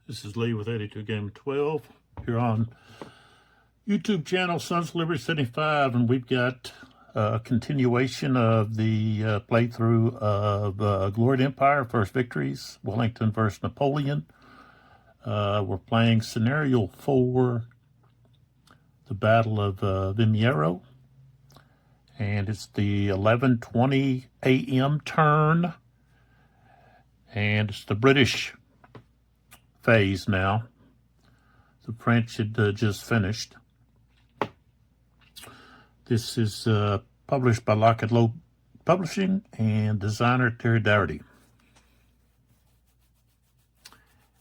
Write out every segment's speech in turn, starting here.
This is Lee with 82 Game 12 here on YouTube channel Sons of Liberty 75, and we've got a continuation of the playthrough of Gloried Empire, First Victories, Wellington versus Napoleon. We're playing Scenario 4, the Battle of Vimeiro, and it's the 11:20 a.m. turn, and it's the British phase now. The French had just finished. This is published by Lockett Low Publishing and designer Terry Dougherty.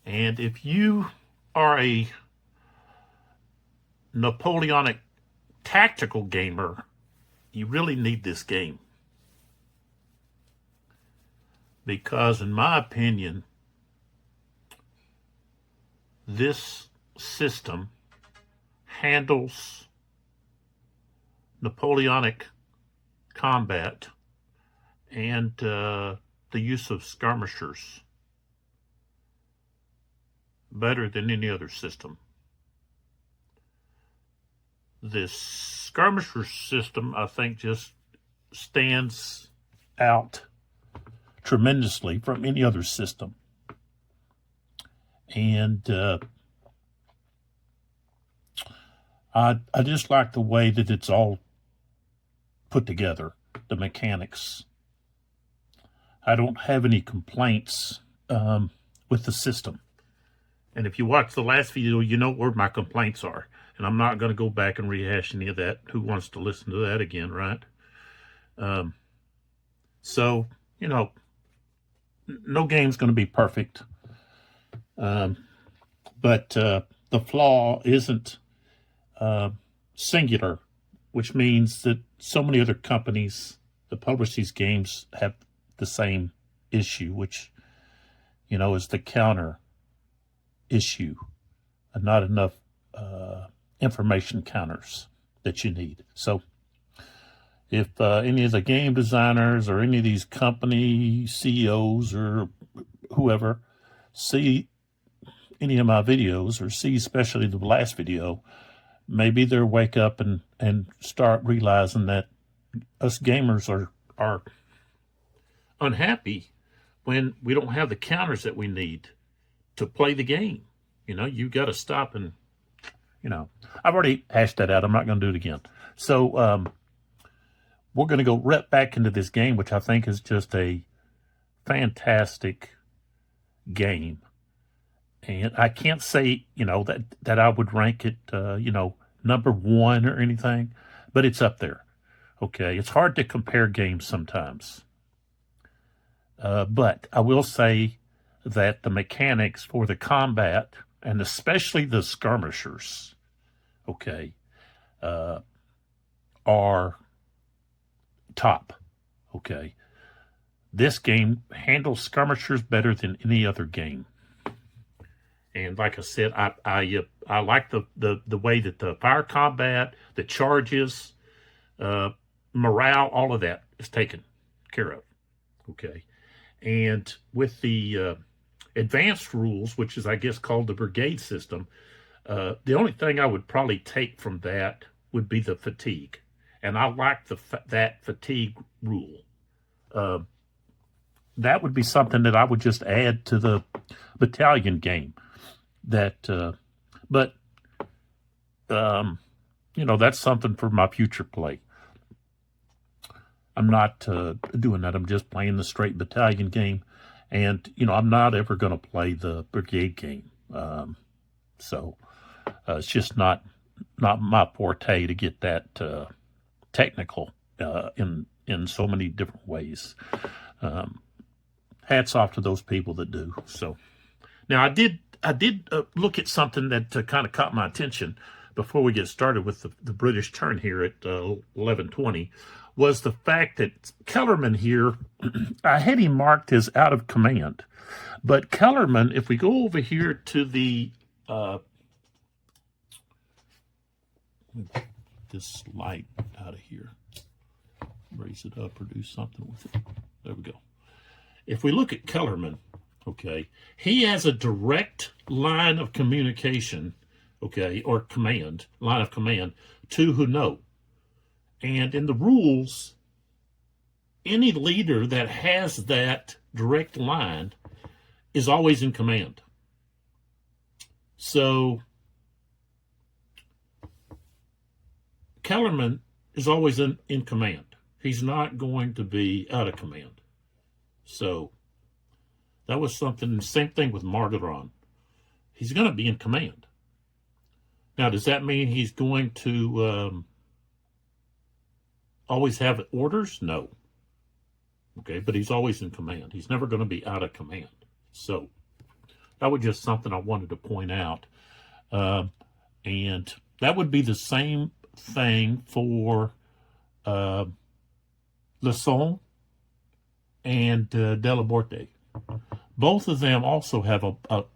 And if you are a Napoleonic tactical gamer, you really need this game. Because in my opinion, this system handles Napoleonic combat and the use of skirmishers better than any other system. This skirmisher system, I think, just stands out tremendously from any other system. And I just like the way that it's all put together, the mechanics. I don't have any complaints with the system. And if you watch the last video, you know where my complaints are. And I'm not going to go back and rehash any of that. Who wants to listen to that again, right? So, you know, no game's going to be perfect. But the flaw isn't singular, which means that so many other companies that publish these games have the same issue, which, you know, is the counter issue, and not enough information counters that you need. So if any of the game designers or any of these company CEOs or whoever see any of my videos, or see especially the last video, maybe they'll wake up and start realizing that us gamers are unhappy when we don't have the counters that we need to play the game. You know, you got to stop and, you know, I've already hashed that out. I'm not going to do it again. So we're going to go right back into this game, which I think is just a fantastic game. And I can't say, you know, that I would rank it, you know, number one or anything, but it's up there. Okay, it's hard to compare games sometimes. But I will say that the mechanics for the combat, and especially the skirmishers, okay, are top. Okay, this game handles skirmishers better than any other game. And like I said, I like the way that the fire combat, the charges, morale, all of that is taken care of. Okay. And with the advanced rules, which is, I guess, called the brigade system, the only thing I would probably take from that would be the fatigue. And I like that fatigue rule. That would be something that I would just add to the battalion game. That, but, you know, that's something for my future play. I'm not doing that. I'm just playing the straight battalion game. And, you know, I'm not ever going to play the brigade game. So it's just not my forte to get that technical in so many different ways. Hats off to those people that do. So now I did look at something that kind of caught my attention before we get started with the British turn here at 11:20, was the fact that Kellerman here, I had him marked as out of command. But Kellerman, if we go over here to the, this light out of here, raise it up or do something with it. There we go. If we look at Kellerman, okay, he has a direct line of communication, okay, or command, line of command to Huno. And in the rules, any leader that has that direct line is always in command. So Kellerman is always in command. He's not going to be out of command. So that was something, same thing with Margaron. He's going to be in command. Now, does that mean he's going to always have orders? No. Okay, but he's always in command. He's never going to be out of command. So that was just something I wanted to point out. And that would be the same thing for Lesson and Delaborte. Both of them also have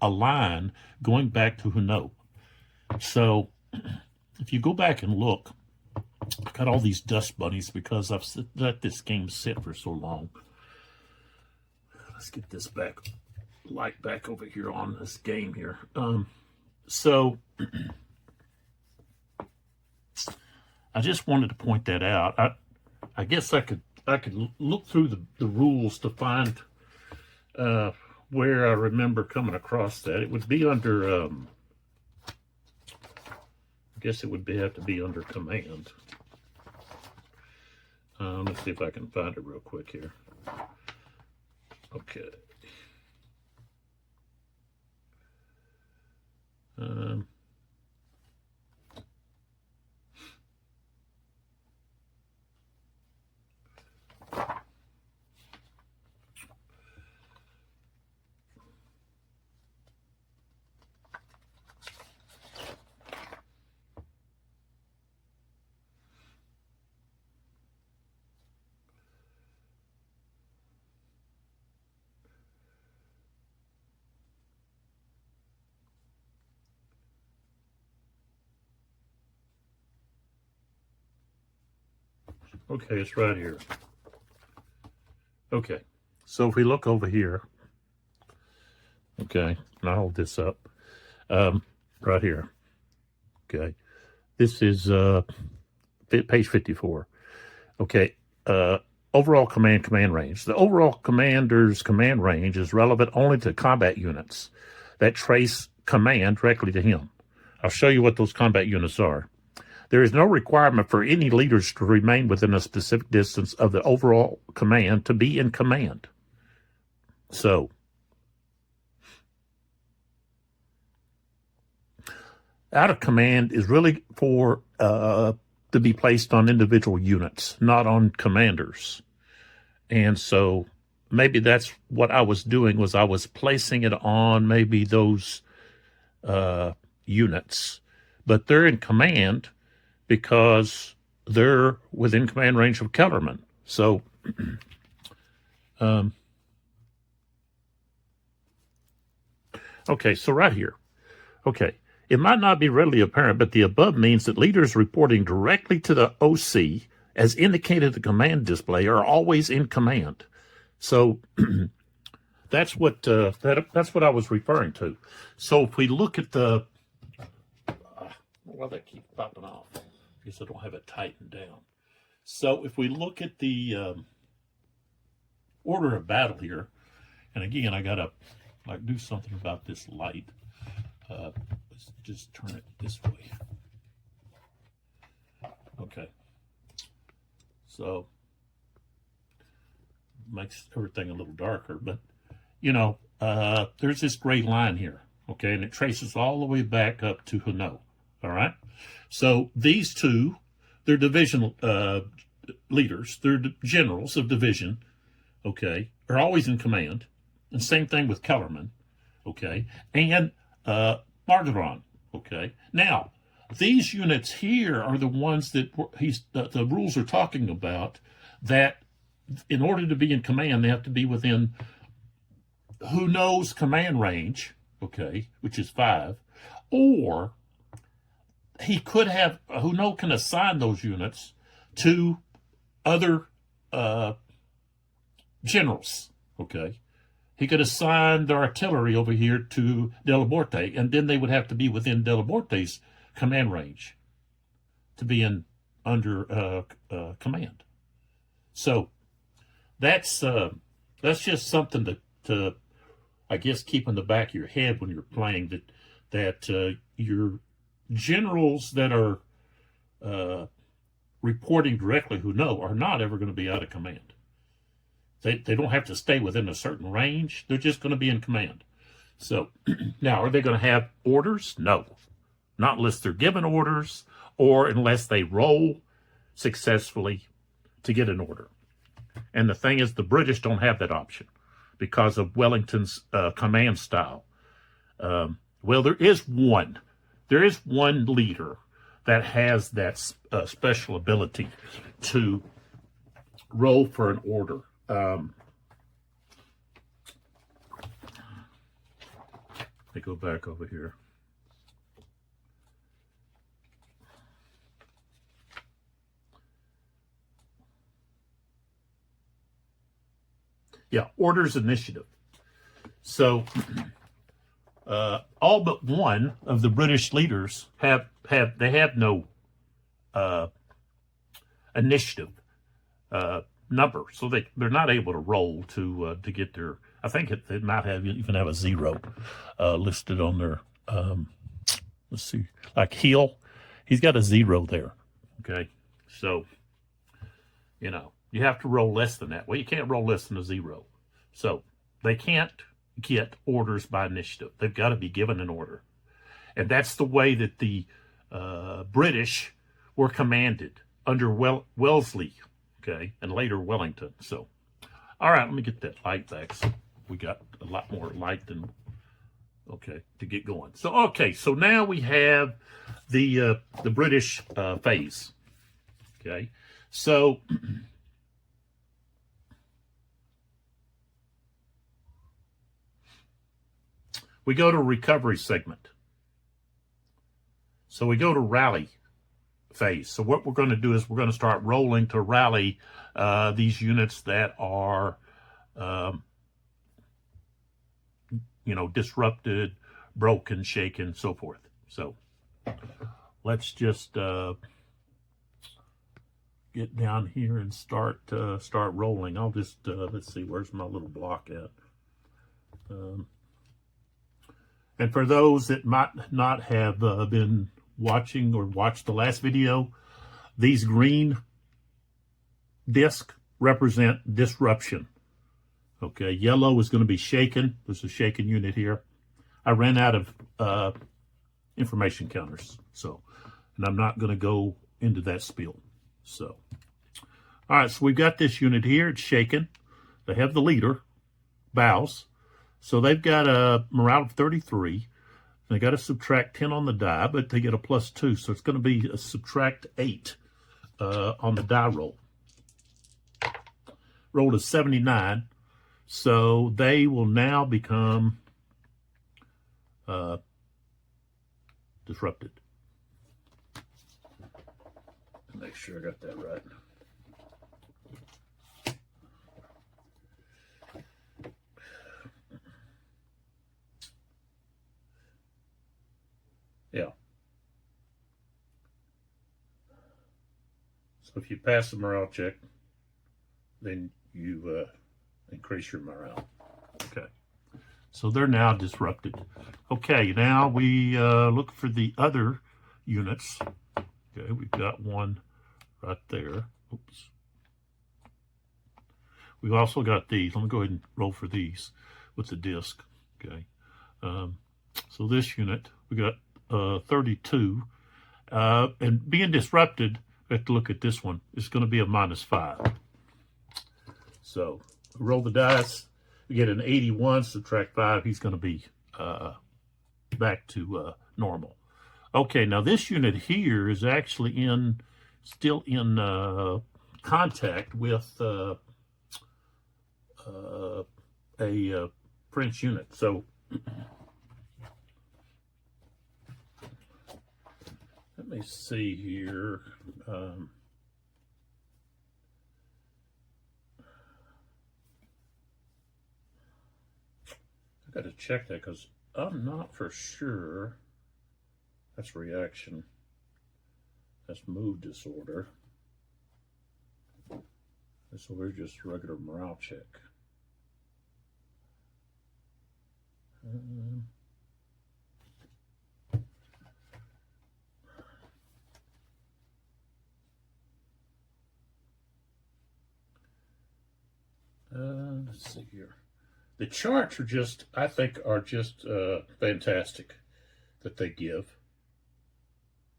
a line going back to Huno. So if you go back and look, I've got all these dust bunnies because I've let this game sit for so long. Let's get this light back over here on this game here. So I just wanted to point that out. I guess I could look through the rules to find where I remember coming across that. It would be under, I guess it would have to be under command. Let's see if I can find it real quick here. Okay. Okay, it's right here. Okay, so if we look over here, okay, and I'll hold this up, right here, okay, this is page 54, okay, overall command range. The overall commander's command range is relevant only to combat units that trace command directly to him. I'll show you what those combat units are. There is no requirement for any leaders to remain within a specific distance of the overall command to be in command. So, out of command is really for to be placed on individual units, not on commanders. And so maybe that's what I was doing, was I was placing it on maybe those units. But they're in command because they're within command range of Kellerman. So, okay, so right here. Okay, it might not be readily apparent, but the above means that leaders reporting directly to the OC, as indicated in the command display, are always in command. So that's what that's what I was referring to. So if we look at the, well, that keeps popping off because I don't have it tightened down. So if we look at the order of battle here, and again, I gotta do something about this light. Let's just turn it this way. Okay. So makes everything a little darker, but you know, there's this gray line here, okay, and it traces all the way back up to Huno. All right. So these two, they're division leaders, they're generals of division, okay, are always in command. And same thing with Kellerman, okay, and Margaron, okay. Now, these units here are the ones that the rules are talking about, that in order to be in command, they have to be within Huno's command range, okay, which is 5, or he could have, Huno can assign those units to other generals, okay, he could assign the artillery over here to Delaborte, and then they would have to be within Delaborte's command range to be under command. So that's just something to I guess keep in the back of your head when you're playing, that your generals that are reporting directly who know are not ever going to be out of command. They don't have to stay within a certain range. They're just going to be in command. So now, are they going to have orders? No, not unless they're given orders or unless they roll successfully to get an order. And the thing is, the British don't have that option because of Wellington's command style. Well, there is one leader that has that special ability to roll for an order. Let me go back over here. Yeah, orders initiative. So all but one of the British leaders have no initiative number, so they're not able to roll to get their. I think they might even have a 0 listed on their. Let's see, like Hill, he's got a 0 there. Okay, so you have to roll less than that. Well, you can't roll less than a 0, so they can't get orders by initiative. They've got to be given an order, and that's the way that the British were commanded under Wellesley. Okay, and later Wellington. So, all right, let me get that light back. So we got a lot more light than to get going. So so now we have the British phase. Okay, so we go to recovery segment. So we go to rally phase. So what we're going to do is we're going to start rolling to rally these units that are, disrupted, broken, shaken, so forth. So let's just get down here and start rolling. I'll just let's see, where's my little block at? And for those that might not have been watching or watched the last video, these green discs represent disruption. Okay, yellow is going to be shaken. There's a shaken unit here. I ran out of information counters, and I'm not going to go into that spiel. So, all right, so we've got this unit here. It's shaken. They have the leader, bows. So they've got a morale of 33. They got to subtract 10 on the die, but they get a +2. So it's going to be a subtract 8 on the die roll. Rolled a 79. So they will now become disrupted. Make sure I got that right. Yeah. So if you pass the morale check, then you increase your morale. Okay. So they're now disrupted. Okay, now we look for the other units. Okay, we've got one right there. Oops. We've also got these. Let me go ahead and roll for these with the disc. Okay. So this unit, we got 32. And being disrupted, we have to look at this one. It's going to be a -5. So roll the dice. We get an 81, subtract 5. He's going to be back to normal. Okay, now this unit here is actually still in contact with a French unit. So let me see here. Got to check that because I'm not for sure. That's reaction. That's mood disorder. So we're just regular morale check. Let's see here. The charts are just, I think, are just fantastic that they give.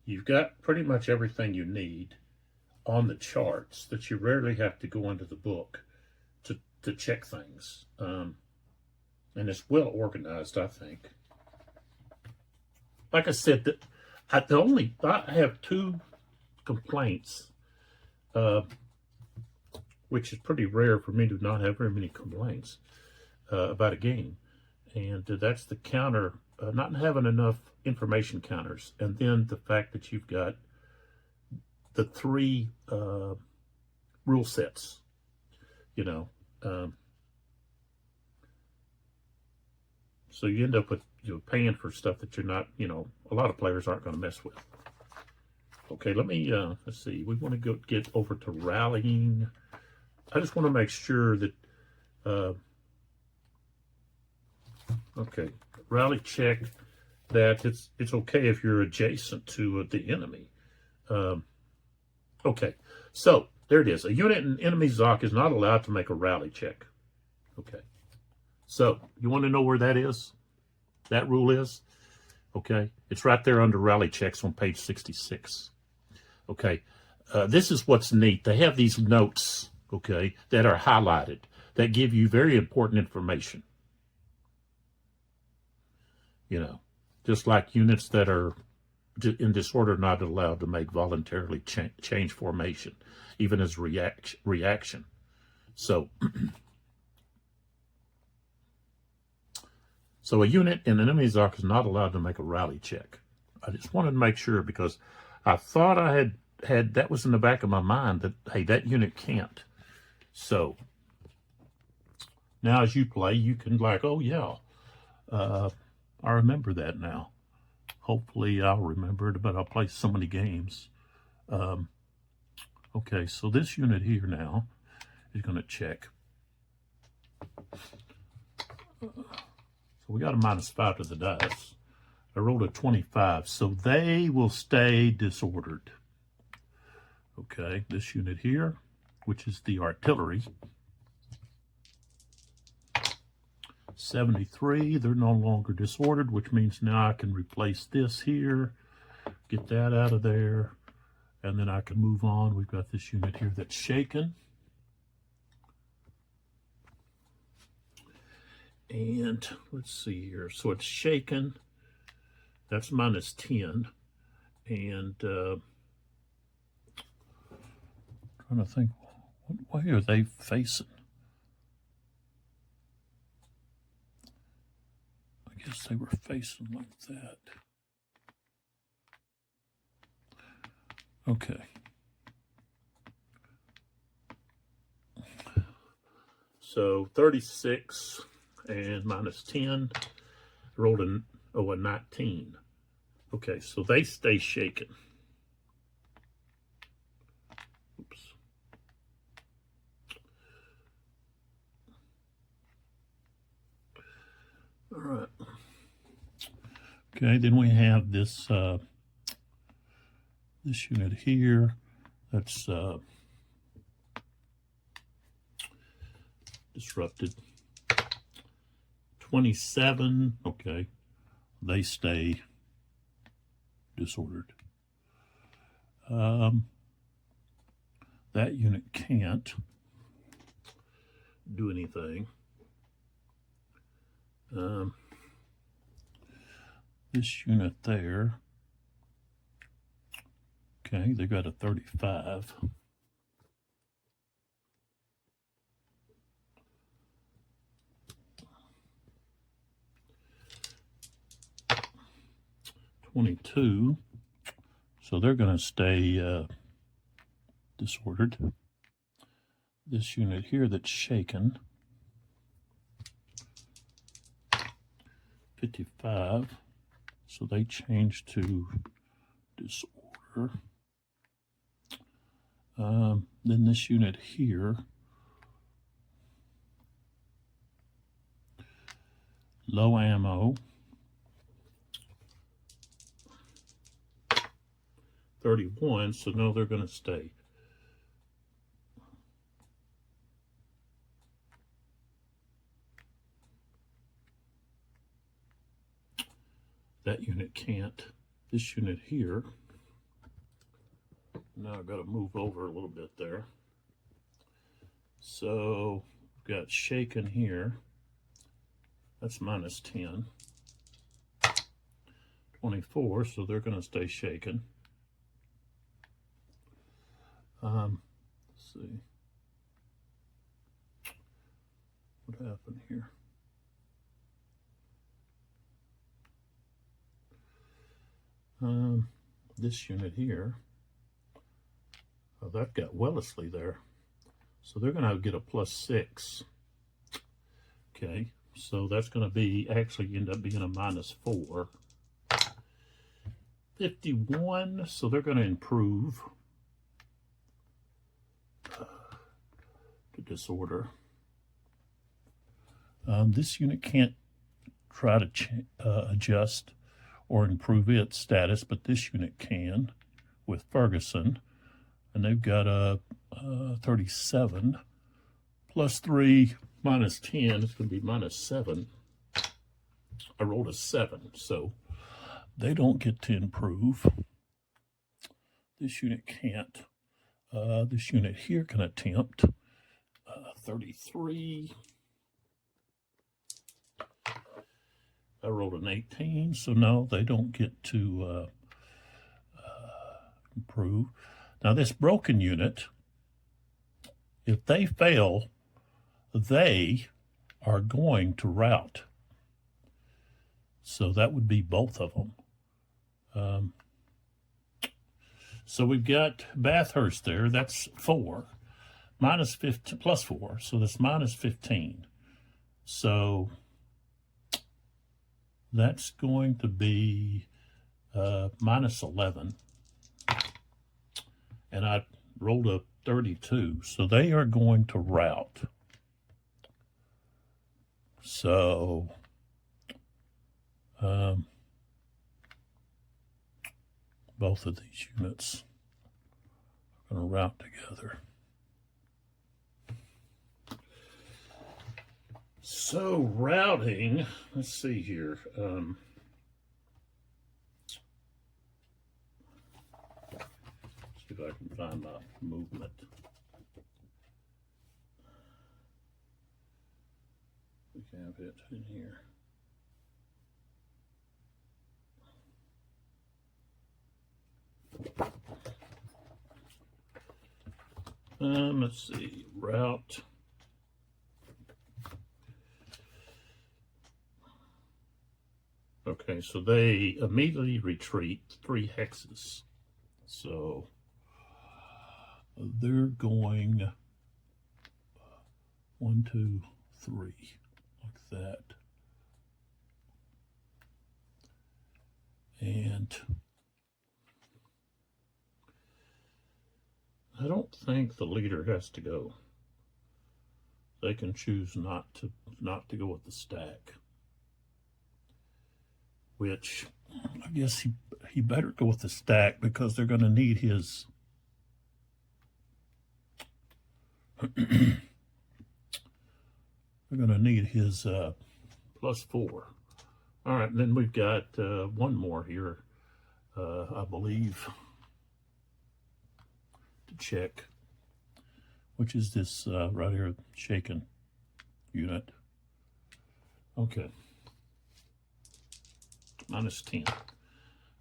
You've got pretty much everything you need on the charts that you rarely have to go into the book to check things. And it's well organized, I think. Like I said, I have two complaints, which is pretty rare for me to not have very many complaints about a game. And that's the counter, not having enough information counters. And then the fact that you've got the three rule sets, you know. So you end up with paying for stuff that you're not, a lot of players aren't going to mess with. Okay, let me, let's see. We want to get over to rallying. I just want to make sure that, okay, rally check that it's okay if you're adjacent to the enemy. Okay, so there it is. A unit in enemy Zoc is not allowed to make a rally check. Okay, so you want to know where that is? That rule is? Okay, it's right there under rally checks on page 66. Okay, this is what's neat. They have these notes, okay, that are highlighted that give you very important information. Just like units that are in disorder not allowed to make voluntarily change formation, even as reaction. So, so a unit in an enemy Zoc is not allowed to make a rally check. I just wanted to make sure because I thought I had that was in the back of my mind that, hey, that unit can't. So now as you play, you can oh yeah, I remember that now. Hopefully I'll remember it, but I'll play so many games. Okay, so this unit here now is going to check. So we got a -5 to the dice. I rolled a 25, so they will stay disordered. Okay, this unit here, which is the artillery, 73, they're no longer disordered, which means now I can replace this here, get that out of there, and then I can move on. We've got this unit here that's shaken. And let's see here. So it's shaken. That's -10. And trying to think, what way are they facing? I guess they were facing like that. Okay. So 36 and -10. Rolled a 19. Okay, so they stay shaken. Oops. All right. Okay, then we have this this unit here. That's disrupted. 27. Okay, they stay disordered. That unit can't do anything. This unit there, okay, they got a 35. $22, so they're going to stay disordered. This unit here that's shaken, 55. So they changed to disorder. Then this unit here, low ammo, 31, so no, they're going to stay. That unit can't. This unit here, now I've got to move over a little bit there. So we've got shaken here. That's minus 10. 24, so they're going to stay shaken. Let's see. What happened here? This unit here, that got Wellesley there. So they're going to get a +6. Okay, so that's going to be, actually end up being a -4. 51, so they're going to improve to disorder. This unit can't try to adjust or improve its status, but this unit can with Ferguson. And they've got a 37 +3 -10. It's going to be -7. I rolled a 7, so they don't get to improve. This unit can't. This unit here can attempt 33. I rolled an 18, so no, they don't get to improve. Now this broken unit, if they fail, they are going to rout. So that would be both of them. So we've got Bathurst there, that's 4. -15, +4, so that's -15. So that's going to be -11. And I rolled a 32, so they are going to rout. So both of these units are going to rout together. So routing, let's see here. See if I can find my movement. We can have it in here. Let's see, route. Okay, so they immediately retreat 3 hexes. So they're going 1, 2, 3, like that. And I don't think the leader has to go. They can choose not to go with the stack. Which I guess he better go with the stack because they're going to need his they're going to need his +4. All right, then we've got one more here, I believe, to check, which is this right here, shaken unit. Okay. -10.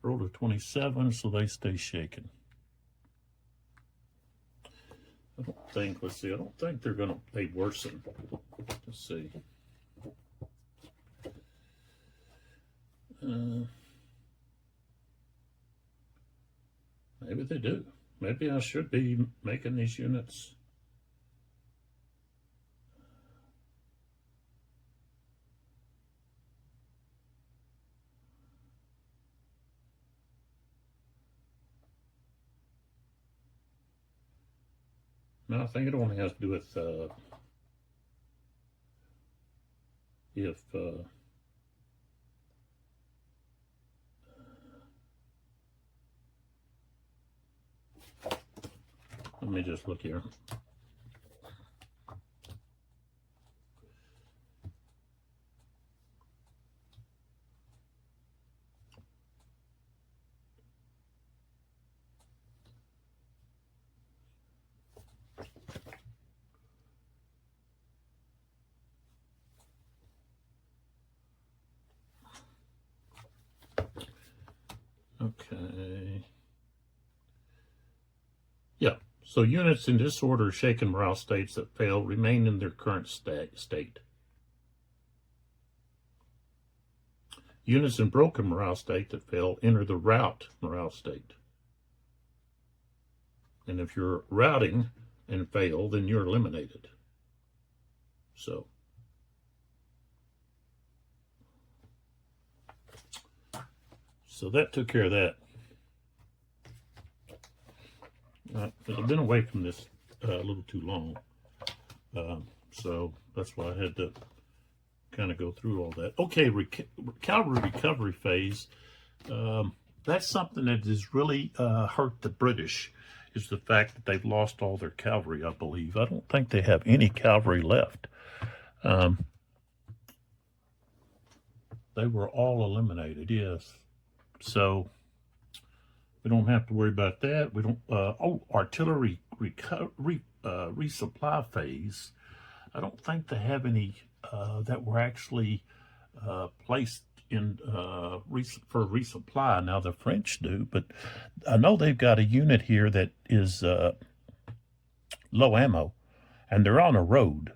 Rolled a 27, so they stay shaken. I don't think, let's see, I don't think they're going to, they worsen. Let's see. Maybe they do. Maybe I should be making these units. No, I think it only has to do with if let me just look here. Okay. Yeah. So units in disorder, shaken morale states that fail remain in their current state. Units in broken morale state that fail enter the rout morale state. And if you're routing and fail, then you're eliminated. So that took care of that. I've been away from this a little too long. So that's why I had to kind of go through all that. Okay, cavalry recovery phase. That's something that has really hurt the British, is the fact that they've lost all their cavalry, I believe. I don't think they have any cavalry left. They were all eliminated, yes. So we don't have to worry about that. We don't. Artillery resupply phase. I don't think they have any that were actually placed in for resupply. Now the French do, but I know they've got a unit here that is low ammo, and they're on a road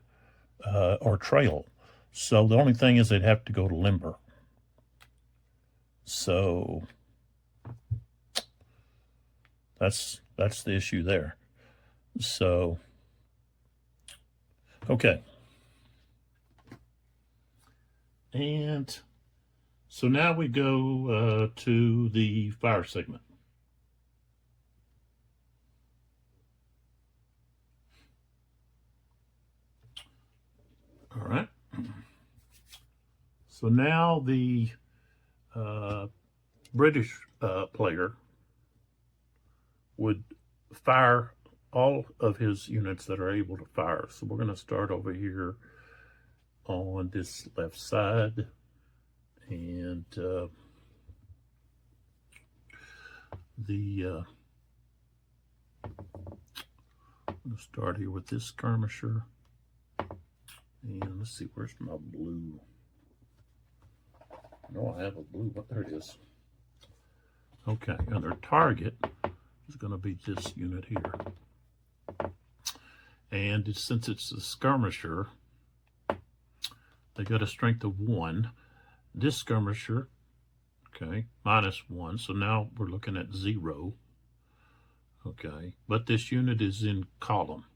or trail. So the only thing is they'd have to go to limber. So that's the issue there. So, okay. And so now we go to the fire segment. All right. So now the British player would fire all of his units that are able to fire. So we're going to start over here on this left side, and I'm going to start here with this skirmisher, and let's see, where's my blue? No, I have a blue, but there it is. Okay, and their target is going to be this unit here. And since it's a skirmisher, they got a strength of 1. This skirmisher, okay, -1. So now we're looking at 0. Okay, but this unit is in column.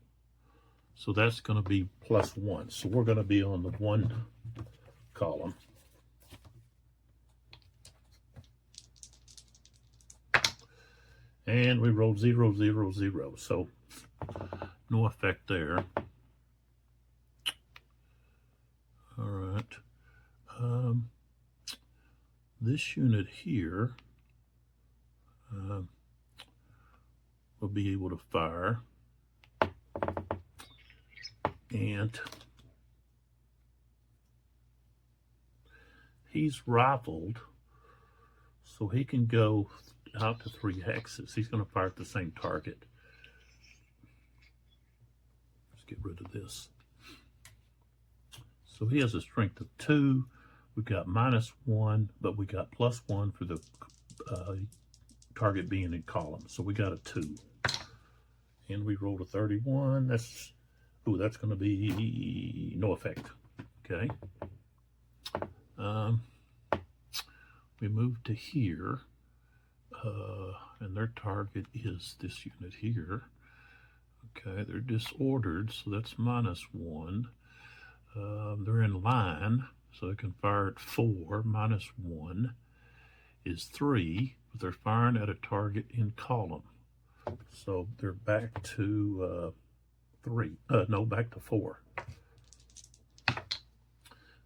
So that's going to be +1. So we're going to be on the 1 column. And we rolled 0, 0, 0. So no effect there. All right. This unit here will be able to fire. And he's rifled, so he can go out to 3 hexes. He's going to fire at the same target. Let's get rid of this. So he has a strength of 2. We've got -1, but we got +1 for the target being in column. So we got a 2. And we rolled a 31. That's going to be no effect. Okay. We move to here. And their target is this unit here. Okay, they're disordered, so that's -1. They're in line, so they can fire at 4. -1 is 3, but they're firing at a target in column. So they're back to 3. No, back to 4.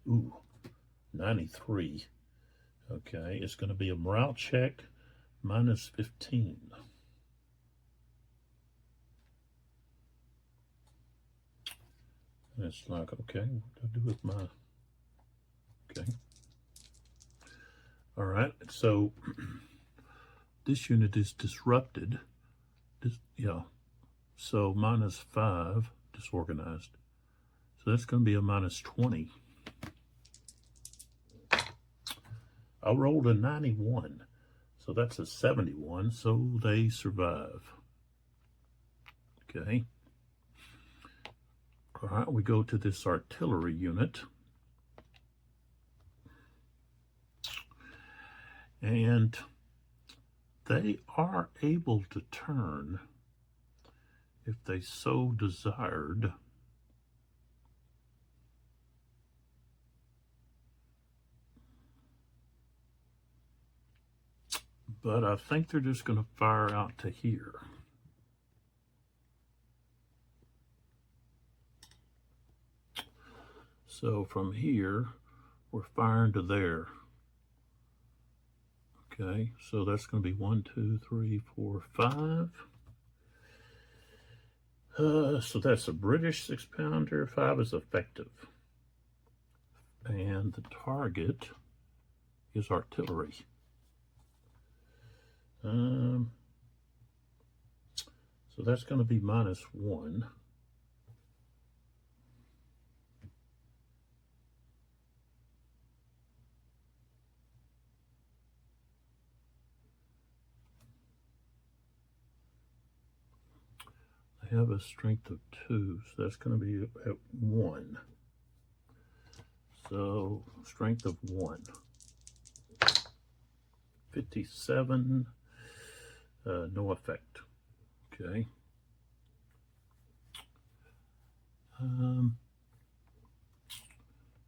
Ooh, 93. Okay, it's going to be a morale check minus 15. And it's like, okay, what do I do with my... Okay. All right, so this unit is disrupted. Yeah, so minus 5, disorganized. So that's going to be a minus 20. I rolled a 91, so that's a 71, so they survive. Okay. All right, we go to this artillery unit. And they are able to turn if they so desired. But I think they're just going to fire out to here. So from here, we're firing to there. Okay, so that's going to be 1, 2, 3, 4, 5. So that's a British 6-pounder. 5 is effective. And the target is artillery. So that's going to be minus 1. I have a strength of 2, so that's going to be at 1. So strength of 1. 57, no effect. Okay.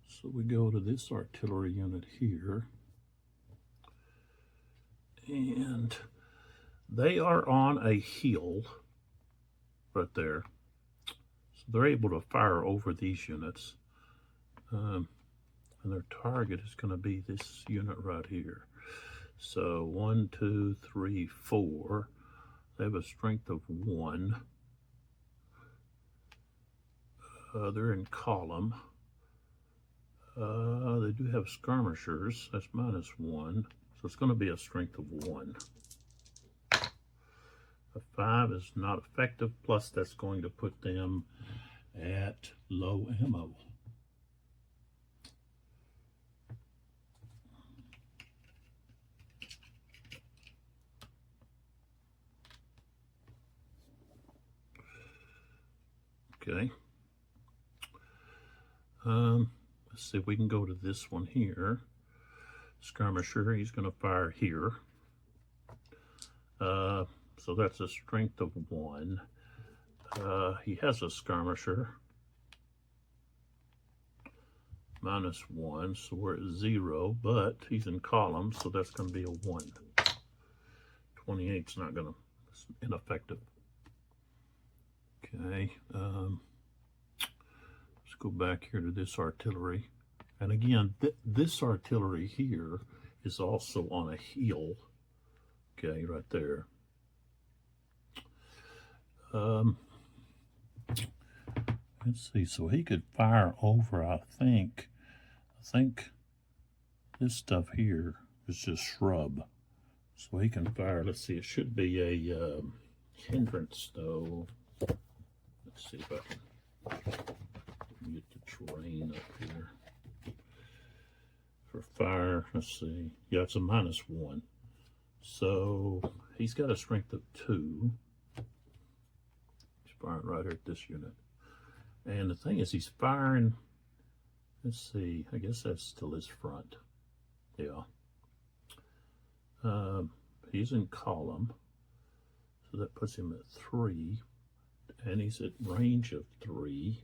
So we go to this artillery unit here, and they are on a hill right there. So they're able to fire over these units. And their target is going to be this unit right here. So 1, 2, 3, 4. They have a strength of 1. They're in column. They do have skirmishers. That's minus 1. So it's going to be a strength of 1. A 5 is not effective. Plus, that's going to put them at low ammo. Okay. Let's see if we can go to this one here. Skirmisher, he's going to fire here. So that's a strength of 1. He has a skirmisher. Minus 1, so we're at 0, but he's in column, so that's going to be a 1. 28's not going to, it's ineffective. Okay, let's go back here to this artillery. And again, this artillery here is also on a hill. Okay, right there. Let's see, so he could fire over, I think this stuff here is just shrub. So he can fire, let's see, it should be a hindrance though. Let's see if I can get the terrain up here. For fire, let's see. Yeah, it's a minus 1. So he's got a strength of 2. He's firing right here at this unit. And the thing is, he's firing, let's see, I guess that's still his front. Yeah. He's in column, so that puts him at 3, and he's at range of 3.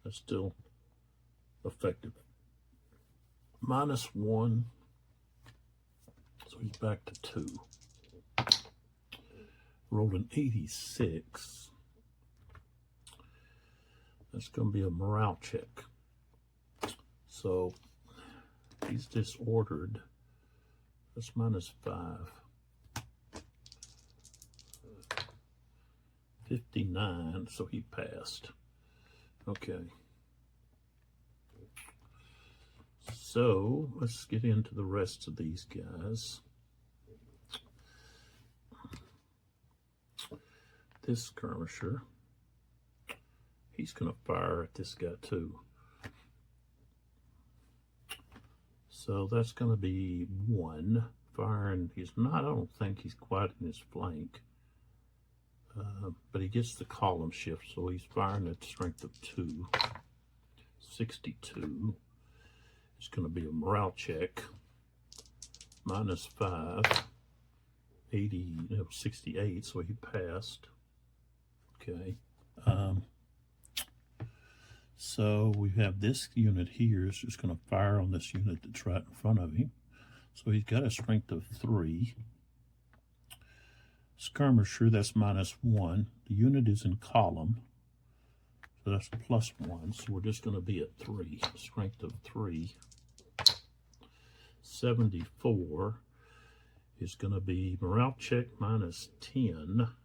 That's still effective. Minus 1, so he's back to 2. Rolled an 86. That's going to be a morale check. So he's disordered. That's -5. 59, so he passed. Okay. So let's get into the rest of these guys. This skirmisher, he's going to fire at this guy too. So that's going to be 1 firing. He's not, I don't think he's quite in his flank. But he gets the column shift, so he's firing at strength of 2. 62. It's going to be a morale check. -5. 80, no, 68, so he passed. Okay. So we have this unit here is just going to fire on this unit that's right in front of him. So he's got a strength of 3. Skirmisher, that's -1. The unit is in column, so that's +1. So we're just going to be at 3, strength of 3. 74 is going to be morale check -10,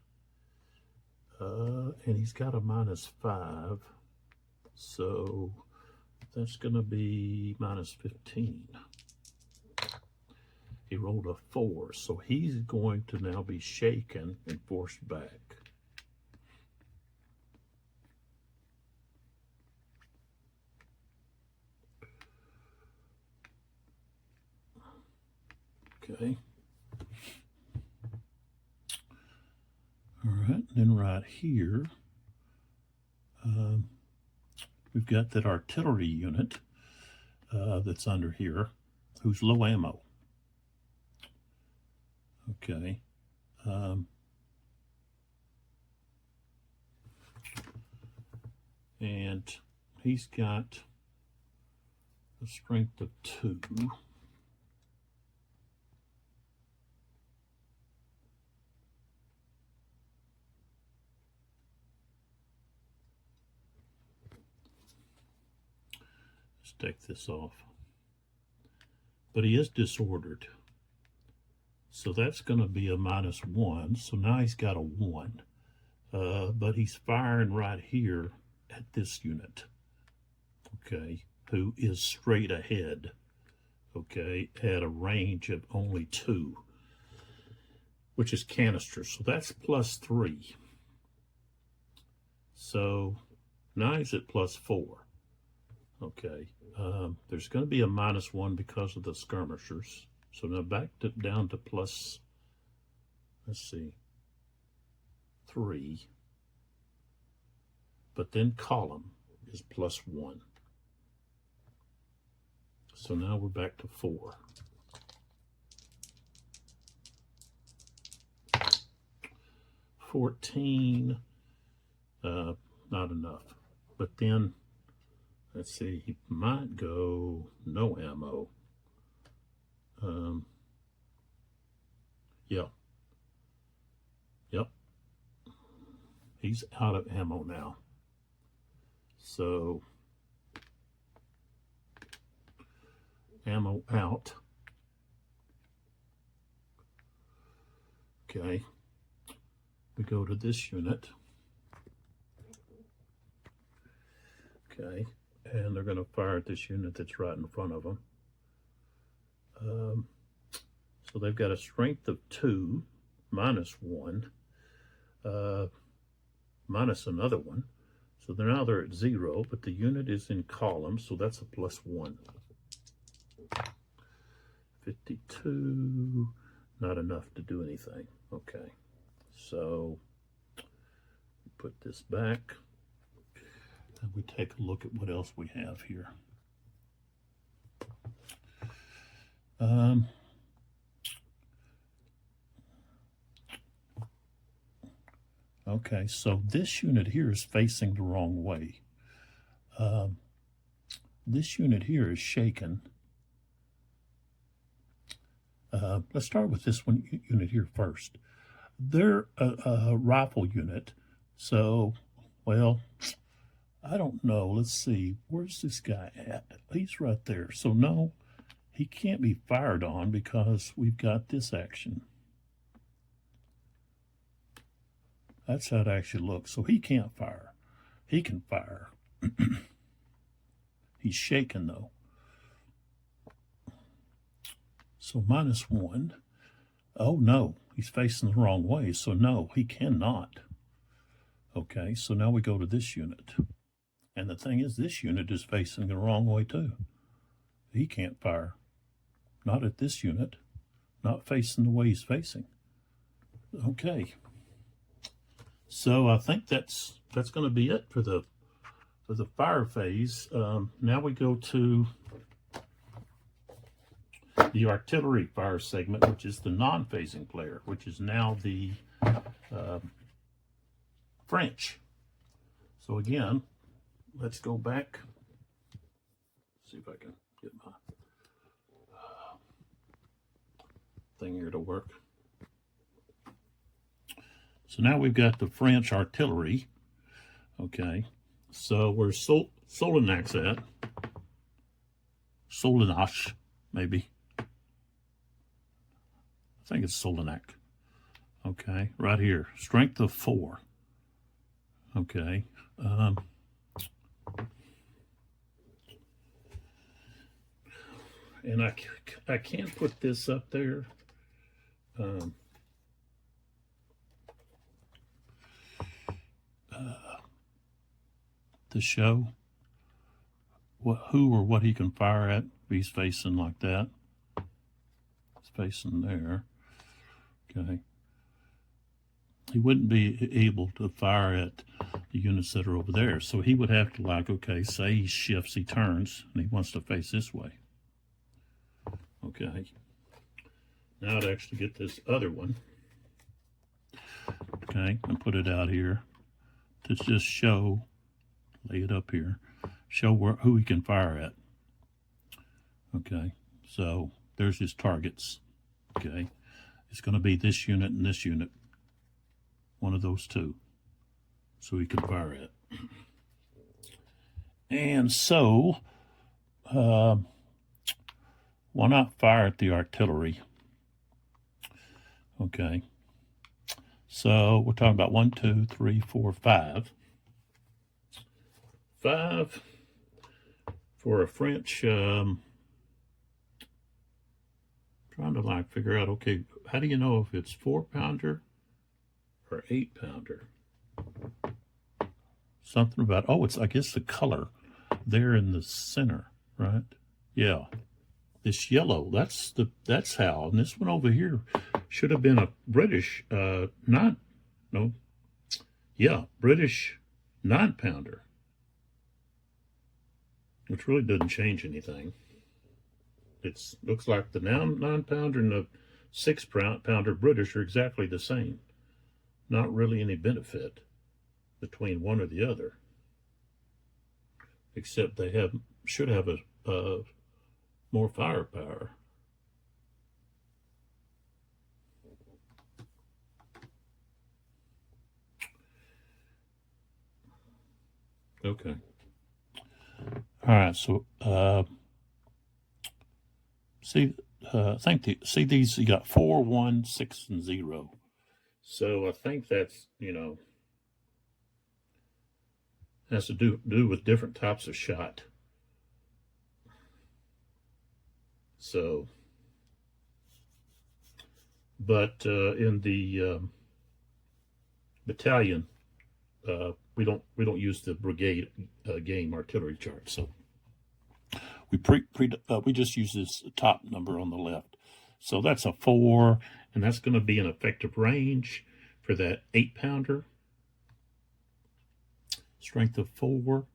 and he's got a -5, so that's going to be -15. He rolled a 4, so he's going to now be shaken and forced back. Okay. All right, then right here, we've got that artillery unit that's under here, who's low ammo. Okay. And he's got a strength of 2. Let's take this off. But he is disordered. So that's going to be a -1. So now he's got a 1. But he's firing right here at this unit, okay, who is straight ahead, okay, at a range of only 2, which is canister. So that's +3. So now he's at +4. Okay, there's going to be a -1 because of the skirmishers. So now down to let's see, 3. But then column is +1. So now we're back to 4. 14, not enough. But then, let's see, he might go no ammo. Yeah. Yep. He's out of ammo now. So, ammo out. Okay. We go to this unit. Okay. And they're going to fire at this unit that's right in front of them. So they've got a strength of 2, -1, minus another one. So now they're at 0, but the unit is in column, so that's a +1. 52, not enough to do anything. Okay, so put this back, and we take a look at what else we have here. Okay, so this unit here is facing the wrong way. This unit here is shaken. Let's start with this one unit here first. They're a rifle unit, so, well, I don't know. Let's see. Where's this guy at? He's right there. So no, he can't be fired on because we've got this action. That's how it actually looks. So he can't fire. He can fire. He's shaken though. So -1. Oh no, he's facing the wrong way. So no, he cannot. Okay, so now we go to this unit. And the thing is, this unit is facing the wrong way too. He can't fire. Not at this unit. Not facing the way he's facing. Okay. So I think that's going to be it for the fire phase. Now we go to the artillery fire segment, which is the non-phasing player, which is now the French. So again, let's go back. See if I can get my thing here to work. So now we've got the French artillery. Okay, so where's Solinac's at? Solinac, maybe. I think it's Solinac. Okay, right here. Strength of 4. Okay. And I can't put this up there. To show who or what he can fire at. He's facing like that. He's facing there. Okay. He wouldn't be able to fire at the units that are over there. So he would have to, like, okay, say he shifts, he turns, and he wants to face this way. Okay. Now to actually get this other one. Okay, and put it out here to just show, lay it up here, show who he can fire at. Okay, so there's his targets. Okay, it's going to be this unit and this unit, one of those two, so he can fire at. And so, why not fire at the artillery? Okay, so we're talking about 1, 2, 3, 4, 5. 5 for a French, trying to like figure out, okay, how do you know if it's 4-pounder or 8-pounder? Something about, oh, it's, I guess, the color there in the center, right? Yeah. This yellow, that's how. And this one over here should have been a British, British 9-pounder. Which really doesn't change anything. It looks like the 9-pounder and the 6-pounder British are exactly the same. Not really any benefit between one or the other, except they should have a more firepower. Okay. All right, so see these, you got 4, 1, 6, and 0. So I think that's, has to do with different types of shot. So, but in the battalion, we don't use the brigade game artillery chart. So we just use this top number on the left. So that's a 4, and that's going to be an effective range for that 8-pounder. Strength of 4.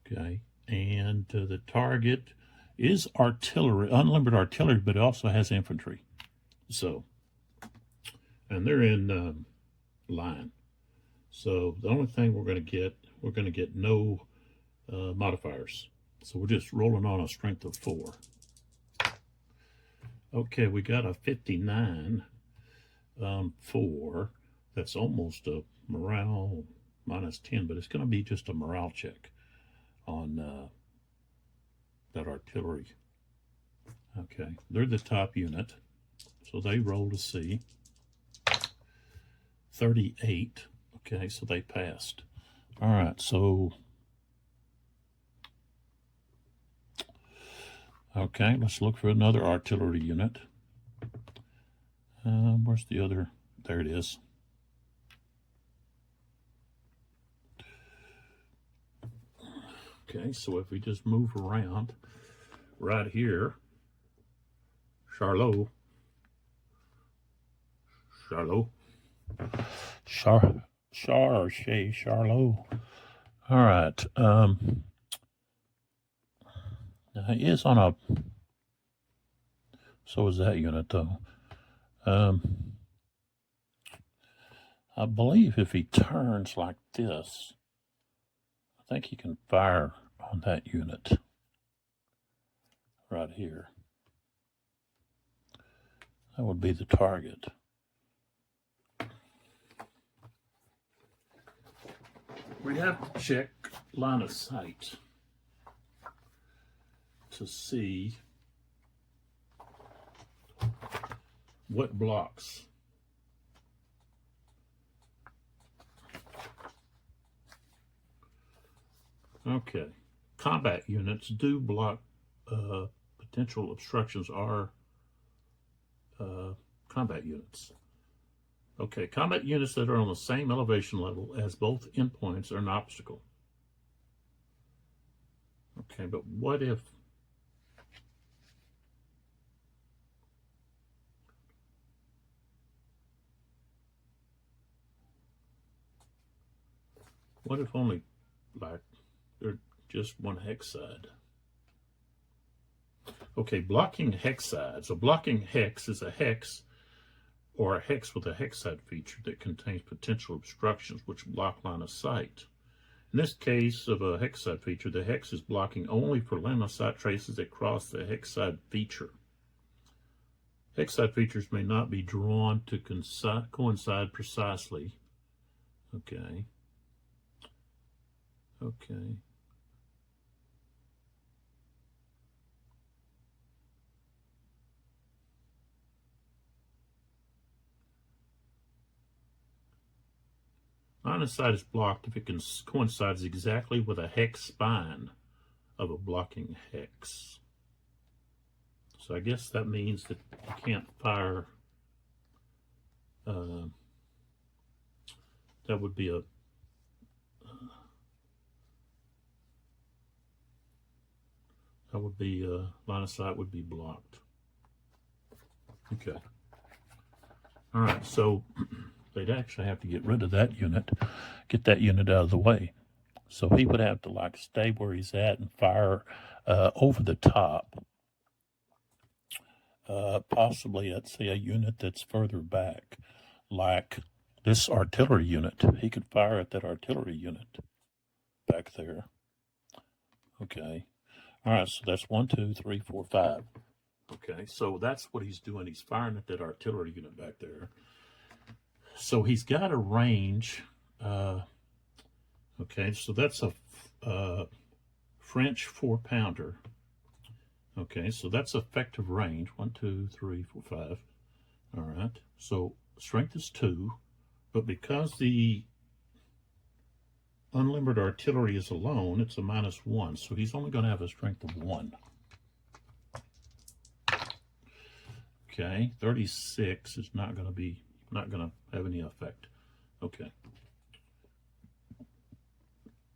Okay, and the target is artillery, unlimited artillery, but it also has infantry. So, and they're in line. So the only thing we're going to get no modifiers. So we're just rolling on a strength of 4. Okay, we got a 59 4. That's almost a morale -10, but it's going to be just a morale check on that artillery. Okay, they're the top unit, so they roll to C. 38. Okay, so they passed. All right, so okay, let's look for another artillery unit. Where's the other? There it is. Okay, so if we just move around right here, Charlot. All right. Now he is on a. So is that unit though. I believe if he turns like this, I think he can fire on that unit right here. That would be the target. We have to check line of sight to see what blocks. Okay, combat units do block potential obstructions are combat units. Okay, combat units that are on the same elevation level as both endpoints are an obstacle. Okay, but what if only like they're just one hex side? Okay, blocking hex sides. So blocking hex is a hex or a hex with a hex side feature that contains potential obstructions which block line of sight. In this case of a hex side feature, the hex is blocking only for line of sight traces that cross the hex side feature. Hex side features may not be drawn to coincide precisely. Okay. Okay. Line of sight is blocked if it coincides exactly with a hex spine of a blocking hex. So I guess that means that you can't fire. That would be a line of sight would be blocked. Okay. All right. So they'd actually have to get rid of that unit, get that unit out of the way. So he would have to like stay where he's at and fire over the top. Possibly, let's say, a unit that's further back, like this artillery unit. He could fire at that artillery unit back there. Okay. All right, so that's 1, 2, 3, 4, 5. Okay, so that's what he's doing. He's firing at that artillery unit back there. So he's got a range. Okay, so that's a French 4-pounder. Okay, so that's effective range. 1, 2, 3, 4, 5. All right, so strength is 2, but because the unlimbered artillery is alone, it's a -1, so he's only going to have a strength of 1. Okay, 36 is not going to have any effect. Okay.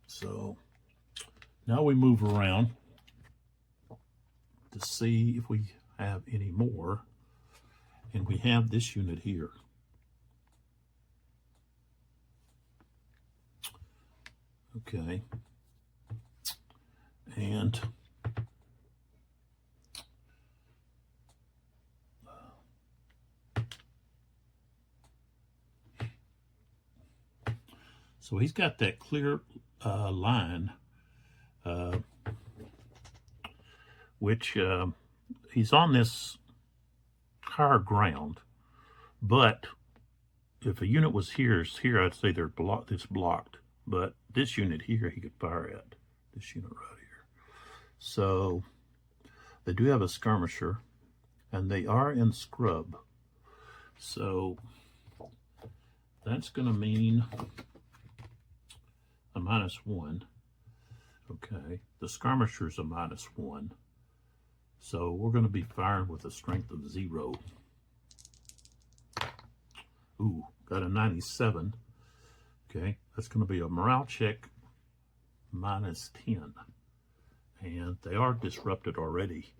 So now we move around to see if we have any more, and we have this unit here. Okay, and so he's got that clear line, which he's on this higher ground, but if a unit was here, I'd say it's blocked but this unit here he could fire at, this unit right here. So they do have a skirmisher, and they are in scrub. So that's going to mean a -1. Okay, the skirmisher's a -1. So we're going to be firing with a strength of 0. Ooh, got a 97. Okay, that's going to be a morale check -10. And they are disrupted already.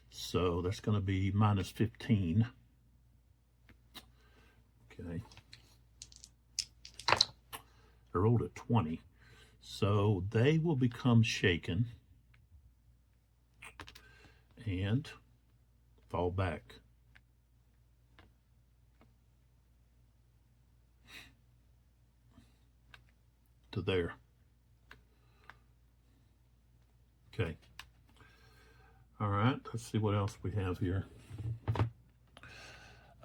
So that's going to be -15. Okay. I rolled a 20. So they will become shaken and fall back. To there. Okay. All right, let's see what else we have here.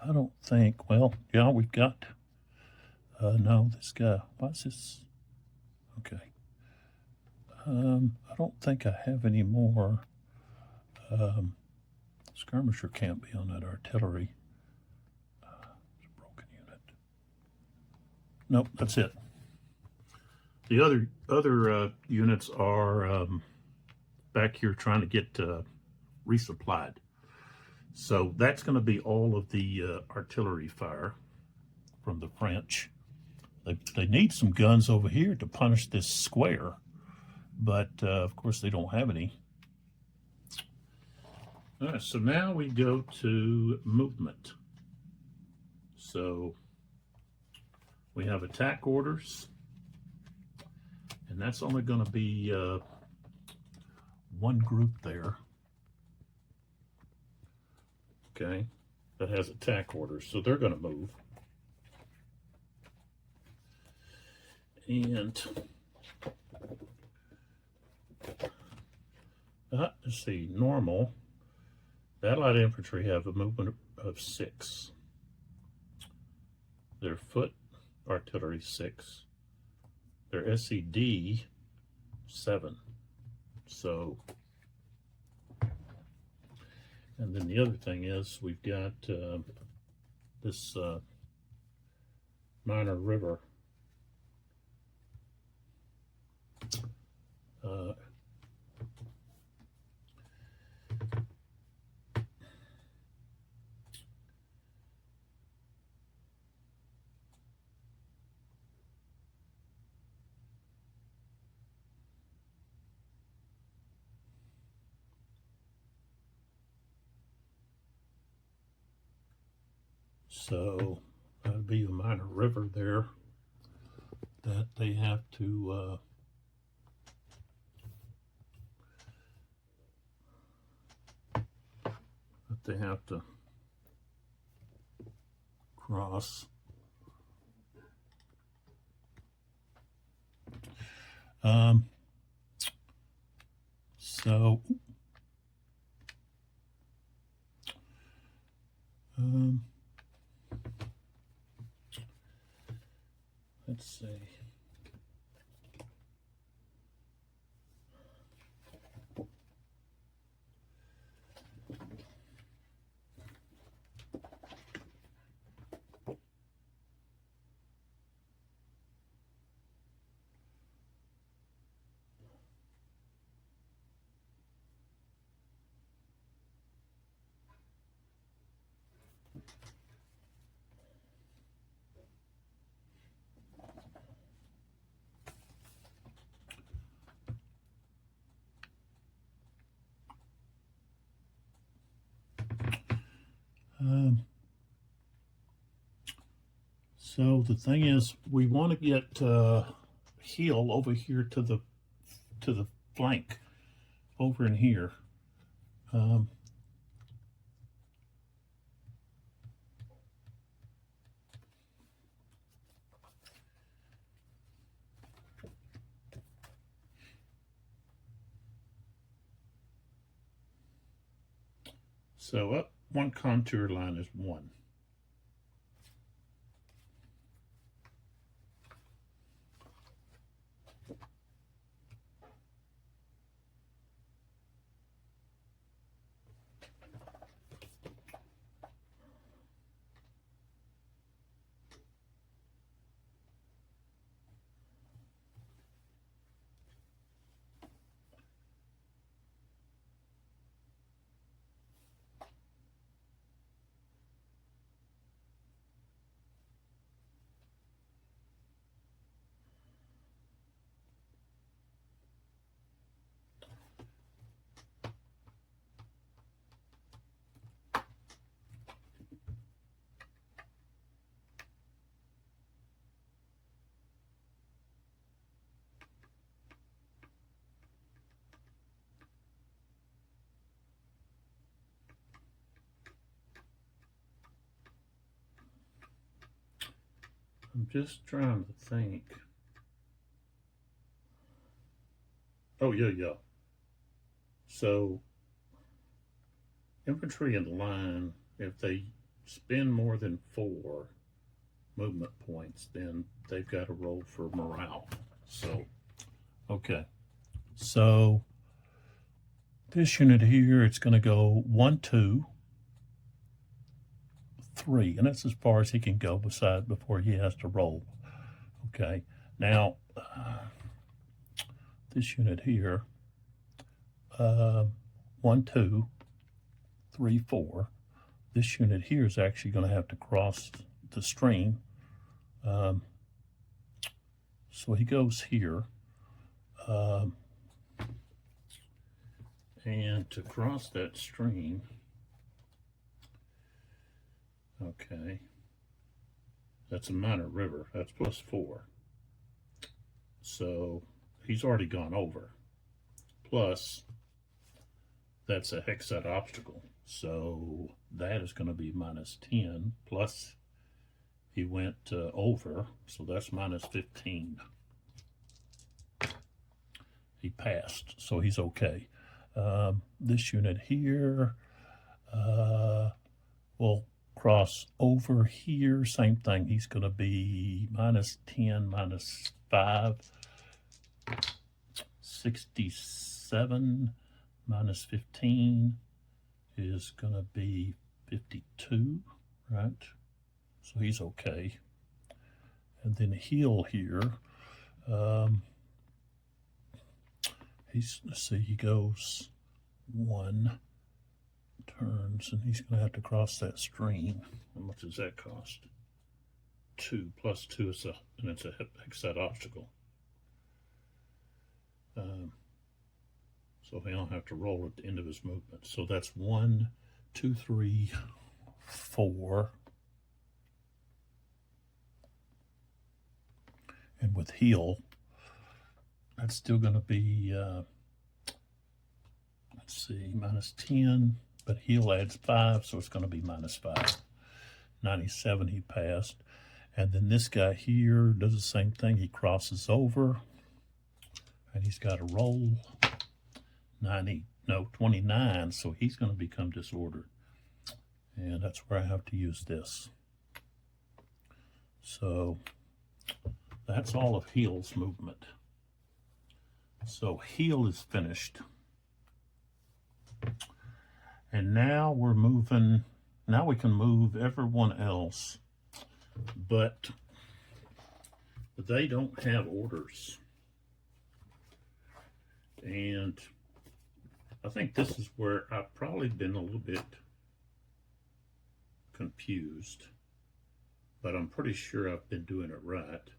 I don't think, well, yeah, we've got, no, this guy, what's this? Okay. I don't think I have any more. Skirmisher can't be on that artillery. It's a broken unit. Nope, that's it. The other units are back here trying to get resupplied. So that's going to be all of the artillery fire from the French. They need some guns over here to punish this square, but of course they don't have any. All right, so now we go to movement. So we have attack orders, and that's only going to be one group there. Okay, that has attack orders, so they're going to move. And let's see, normal. The Allied infantry have a movement of 6. Their foot artillery 6. Their SED 7. So, and then the other thing is we've got this minor river. So that'll be a minor river there that they have to cross. So let's see. So the thing is, we want to get heel over here to the flank, over in here. So up one contour line is 1. I'm just trying to think. Oh, yeah. So, infantry in line, if they spend more than 4 movement points, then they've got to roll for morale. So, okay. So, this unit here, it's going to go 1, 2, 3, and that's as far as he can go before he has to roll. Okay. Now, this unit here, 1, 2, 3, 4. This unit here is actually going to have to cross the stream. So he goes here. And to cross that stream, okay, that's a minor river. That's +4. So he's already gone over. Plus, that's a hexed obstacle. So that is going to be -10. Plus, he went over. So that's -15. He passed. So he's okay. This unit here will cross over here. Same thing. He's going to be -10, -5. 67 -15 is going to be 52, right? So he's okay. And then heel here, let's see, he goes 1, turns, and he's going to have to cross that stream. How much does that cost? 2 + 2 is and it's a hexed obstacle. So he'll have to roll at the end of his movement. So that's 1, 2, 3, 4. And with heel, that's still going to be, let's see, -10, but heel adds 5, so it's going to be -5. 97, he passed. And then this guy here does the same thing. He crosses over, and he's got to roll 29, so he's going to become disordered. And that's where I have to use this. So that's all of heel's movement. So heel is finished. And now we're moving, now we can move everyone else, but they don't have orders. And I think this is where I've probably been a little bit confused, but I'm pretty sure I've been doing it right.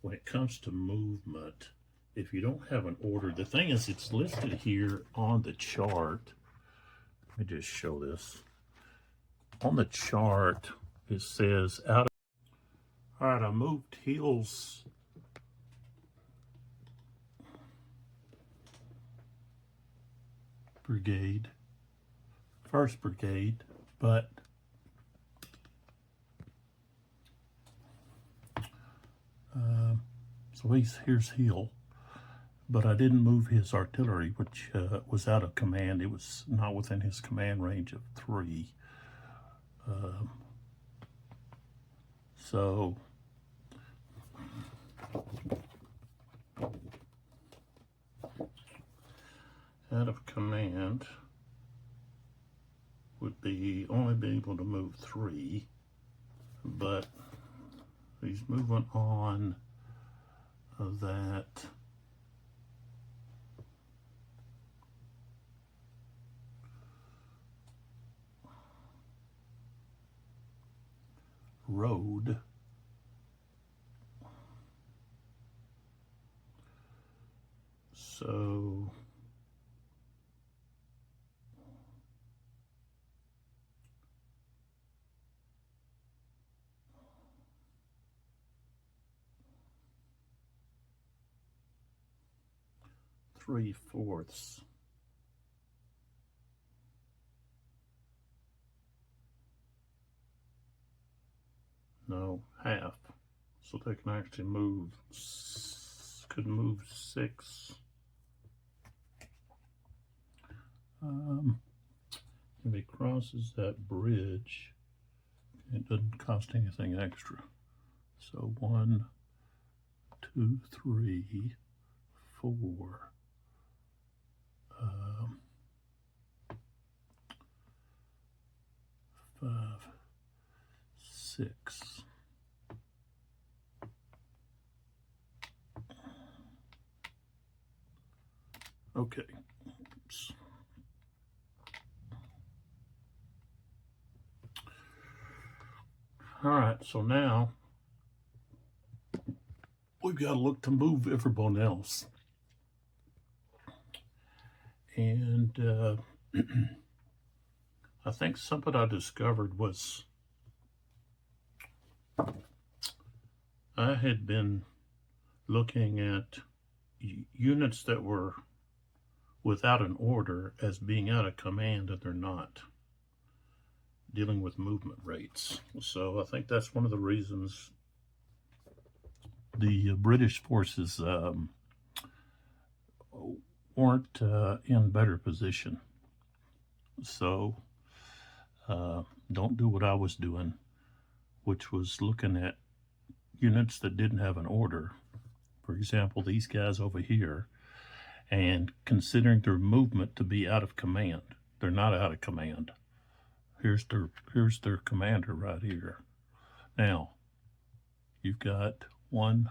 When it comes to movement, if you don't have an order, the thing is, it's listed here on the chart. Let me just show this. On the chart, it says out of, all right, I moved heels brigade, 1st Brigade, but so here's heel, but I didn't move his artillery, which was out of command. It was not within his command range of 3. So out of command would be only be able to move 3, but he's moving on that road. So three-fourths. No, half. So they can actually move, could move 6. If he crosses that bridge, it doesn't cost anything extra. So 1, 2, 3, 4. 5, 6. Okay. Oops. All right, so now we've got to look to move everyone else. And I think something I discovered was I had been looking at units that were without an order as being out of command, and they're not, dealing with movement rates. So I think that's one of the reasons the British forces weren't in better position. So don't do what I was doing, which was looking at units that didn't have an order. For example, these guys over here, and considering their movement to be out of command. They're not out of command. Here's their commander right here. Now, you've got 1,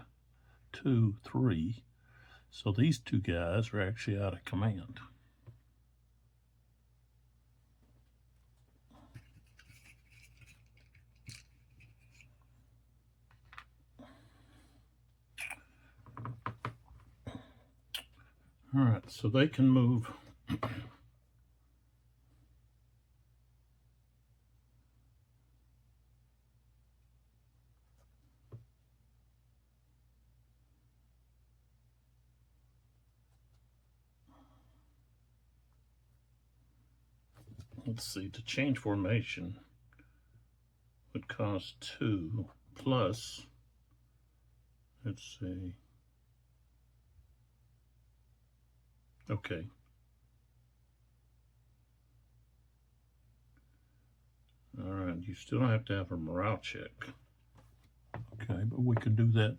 2, 3. So these 2 guys are actually out of command. All right, so they can move. Let's see, to change formation would cost 2 plus, let's see, okay. All right, you still don't have to have a morale check. Okay, but we can do that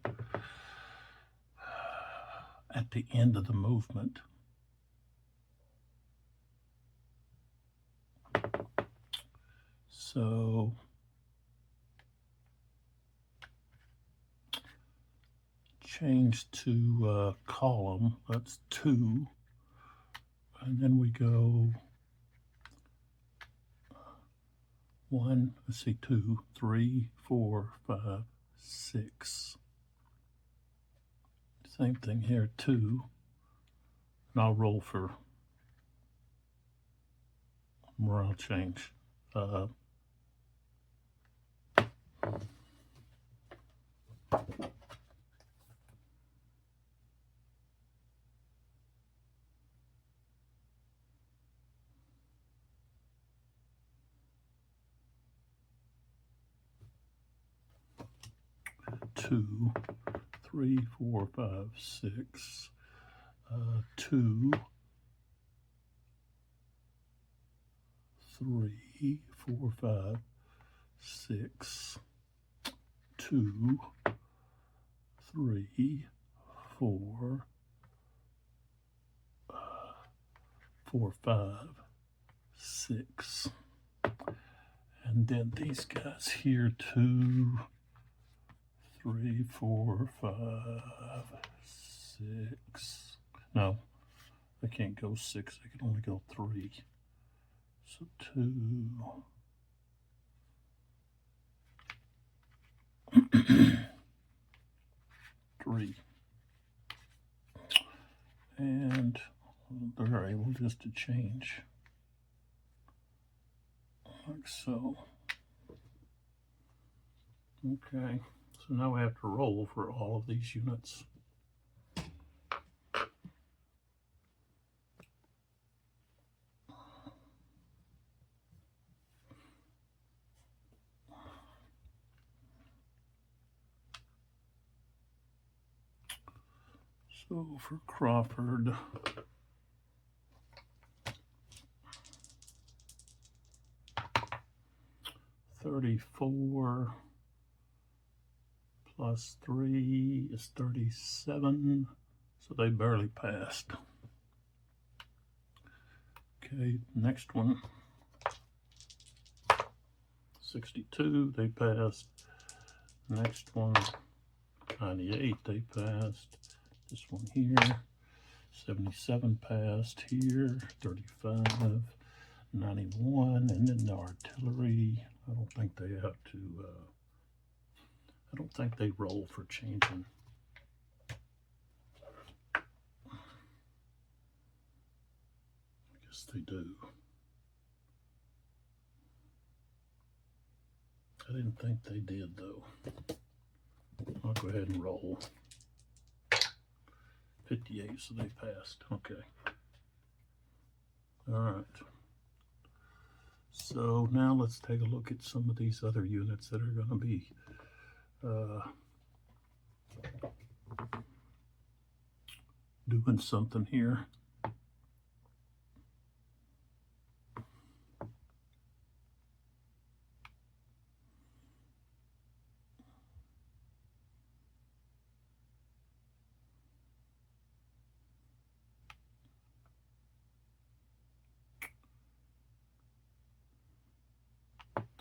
at the end of the movement. So change to column, that's 2, and then we go 1, let's see, 2, 3, 4, 5, 6. Same thing here, 2, and I'll roll for morale change. 2, 3, 4, 5, 6, 2, 3, 4, 5, 6, 2, 3, 4, 4, 5, 6. And then these guys here, 2, 3, 4, 5, 6. No, I can't go 6. I can only go 3. So 2. 3. And they're able just to change like so. Okay, so now we have to roll for all of these units. So for Crawford, $34 plus 3 is 37, so they barely passed. Okay, next one, 62, they passed. Next one, 98, they passed. This one here, 77 passed here, 35, 91, and then the artillery. I don't think they have to, I don't think they roll for changing. I guess they do. I didn't think they did though. I'll go ahead and roll. 58, so they passed. Okay. All right. So now let's take a look at some of these other units that are going to be doing something here.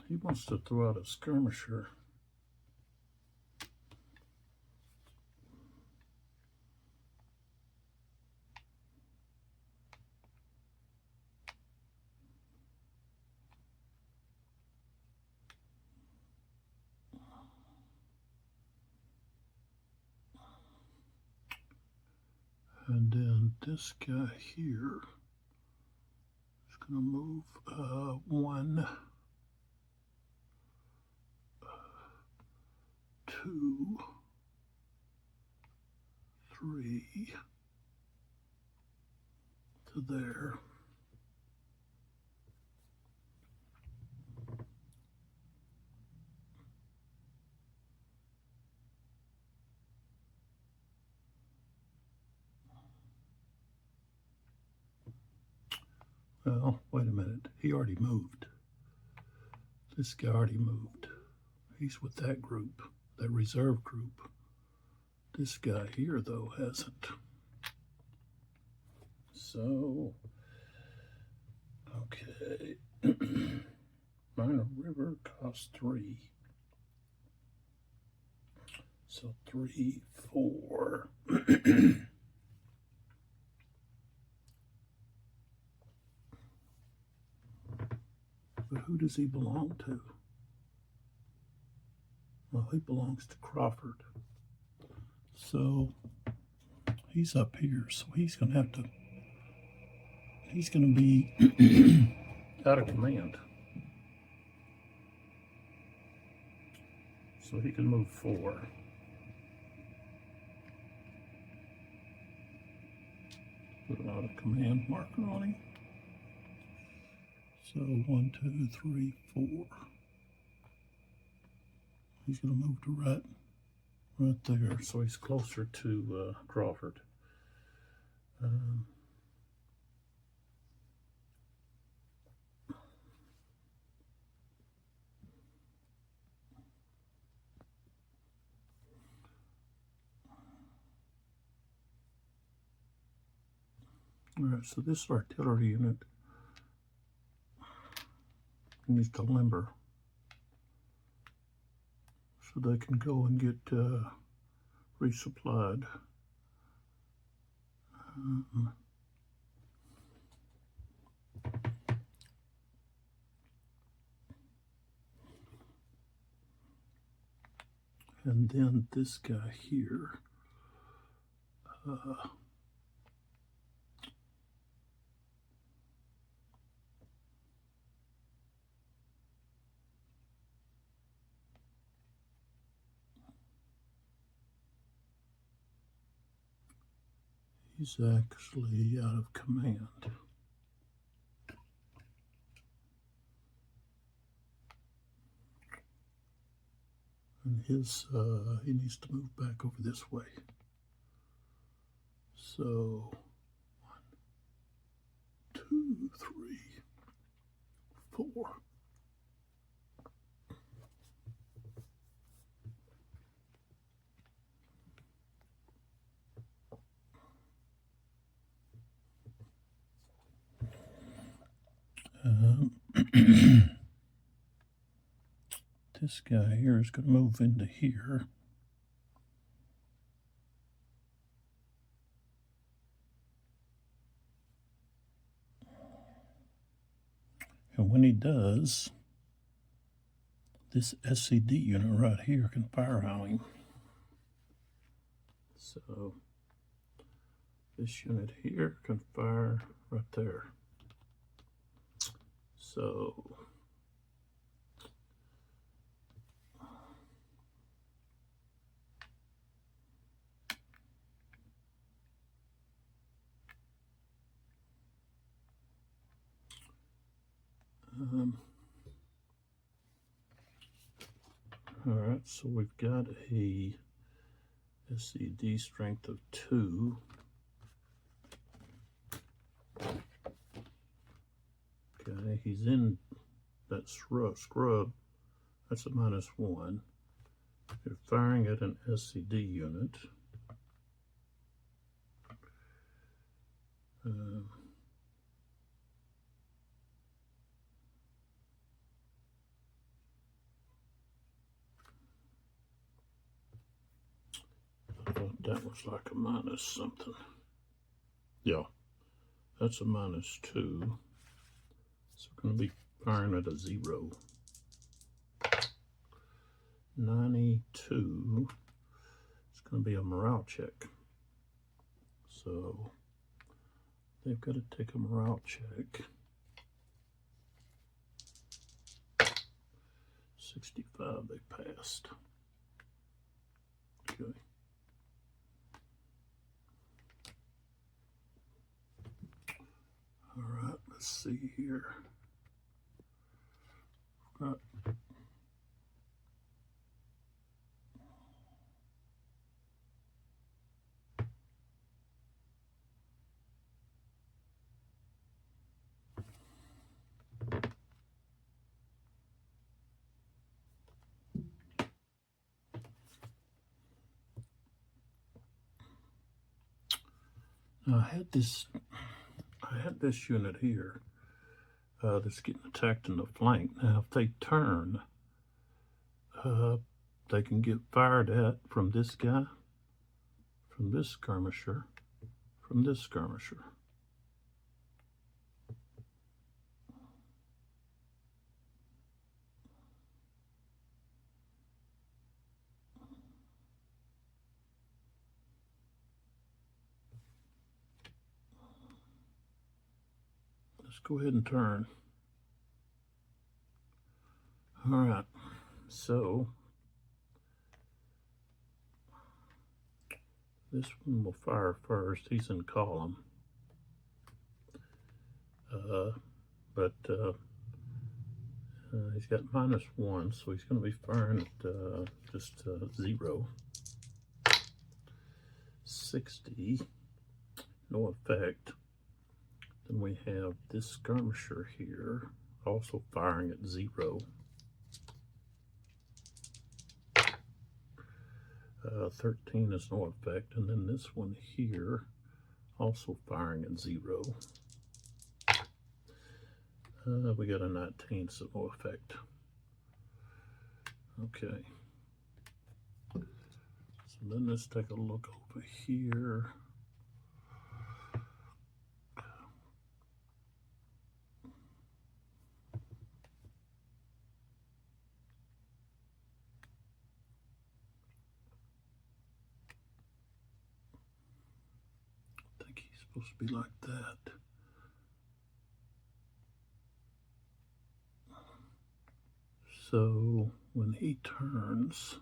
He wants to throw out a skirmisher. And then this guy here is going to move 1, 2, 3 to there. Well, wait a minute. He already moved. This guy already moved. He's with that group, that reserve group. This guy here, though, hasn't. So, okay. Minor River costs 3. So 3, 4. But who does he belong to? Well, he belongs to Crawford. So he's up here. So he's going to have to, he's going to be out of command. So he can move 4. Put an out of command marker on him. So 1, 2, 3, 4. He's going to move to right there, so he's closer to Crawford. All right, so this artillery unit needs to limber so they can go and get resupplied. And then this guy here, he's actually out of command. And his he needs to move back over this way. So 1, 2, 3, 4. This guy here is going to move into here. And when he does, this SCD unit right here can fire on him. So this unit here can fire right there. So all right, so we've got a SCD strength of 2. Okay, he's in that scrub. That's a -1. You're firing at an SCD unit. I thought that was like a minus something. Yeah, that's a -2. So we're going to be firing at a 0. 92. It's going to be a morale check. So they've got to take a morale check. 65, they passed. Okay. All right, let's see here. Got now I had this unit here that's getting attacked in the flank. Now, if they turn, they can get fired at from this guy, from this skirmisher, from this skirmisher. Let's go ahead and turn. All right, so this one will fire first. He's in column, but he's got -1, so he's going to be firing at just 0. 60, no effect. Then we have this skirmisher here, also firing at 0. 13 is no effect, and then this one here, also firing at 0. We got a 19, so no effect. Okay. So then let's take a look over here. I think he's supposed to be like that. So when he turns,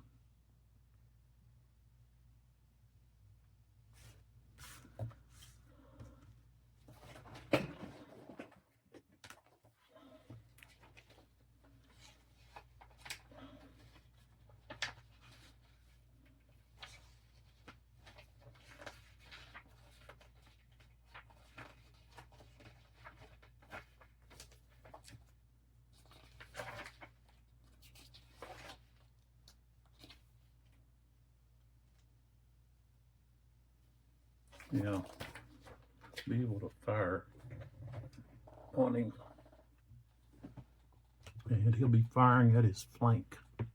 Yeah, be able to fire on him. And he'll be firing at his flank. And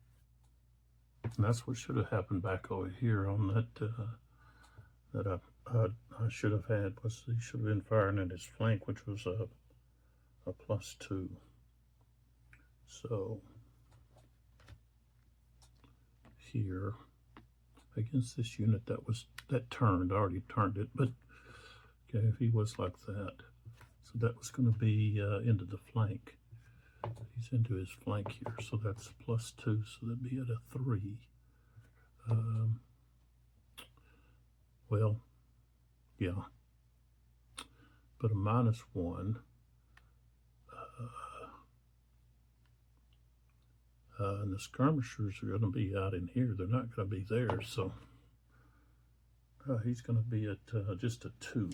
that's what should have happened back over here on that I should have had. Was he should have been firing at his flank, which was a +2. So here against this unit that turned, I already turned it, but okay, if he was like that, so that was going to be into the flank. He's into his flank here, so that's +2, so that'd be at a 3. Well, yeah, but a -1. And the skirmishers are going to be out in here. They're not going to be there, so he's going to be at just a 2.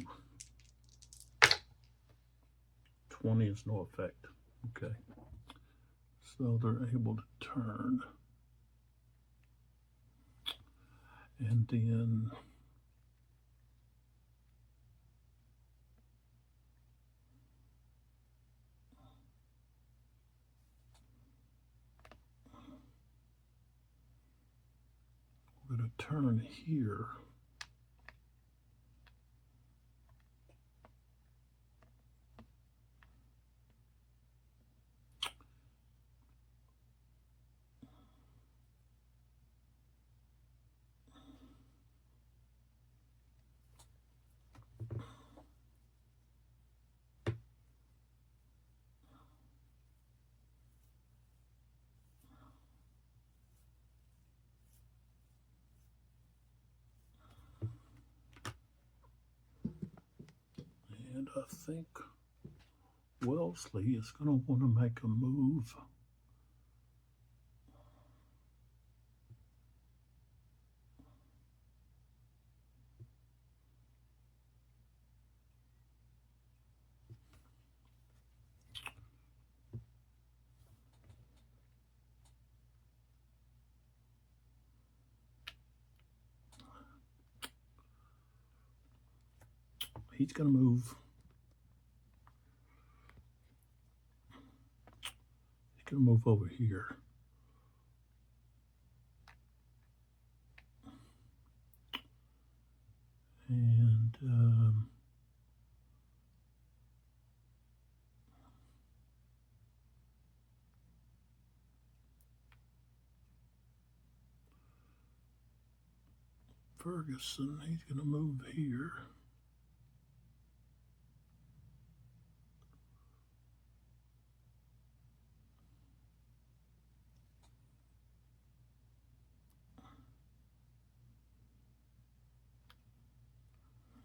20 is no effect. Okay. So they're able to turn. And then we're going to turn here. And I think Wellesley is going to want to make a move. He's going to move. He's going to move over here. And Ferguson, he's going to move here.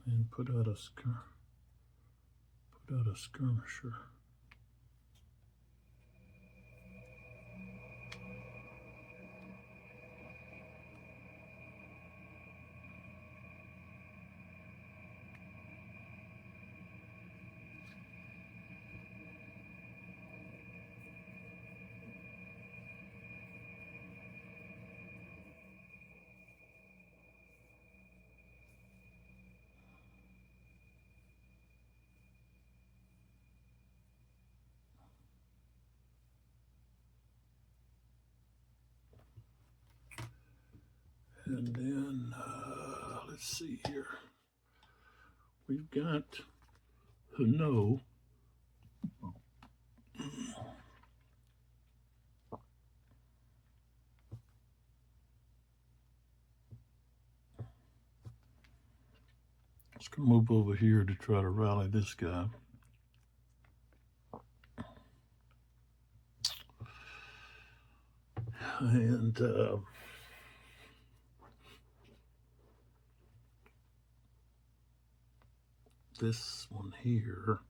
And put out a skirmisher. And then, let's see here. We've got Hanau. Let's go move over here to try to rally this guy. And this one here,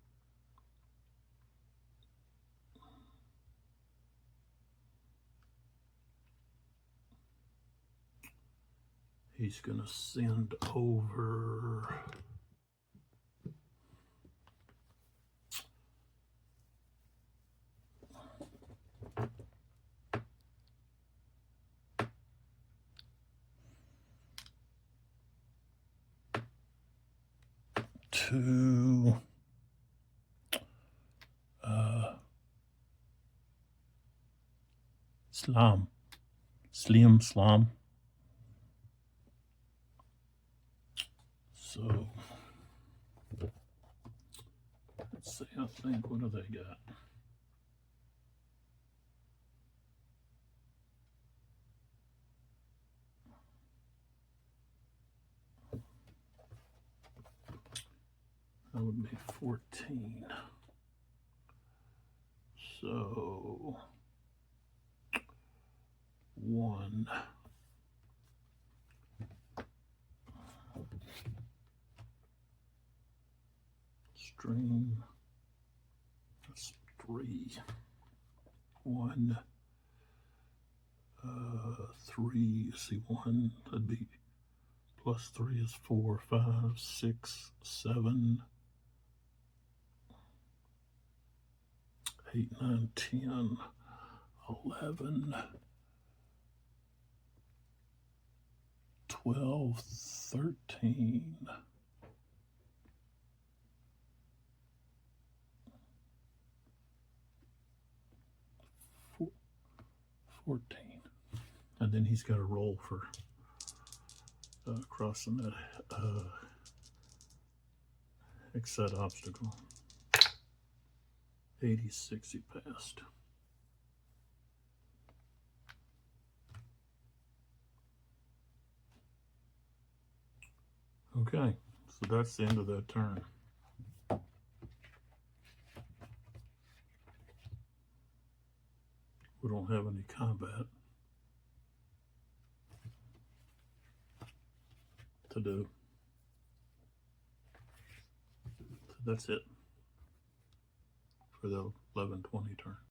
he's going to send over to Slam. Slam. So let's see, I think, what do they got? That would be 14. So 1. Stream. That's 3. 1. 3. See, 1. That'd be plus 3 is 4, 5, 6, 7, 8, 9, 10, 11, 12, 13. 14. And then he's got a roll for crossing that exit obstacle. 86 he passed. Okay, so that's the end of that turn. We don't have any combat to do. So that's it for the 11-20 turn.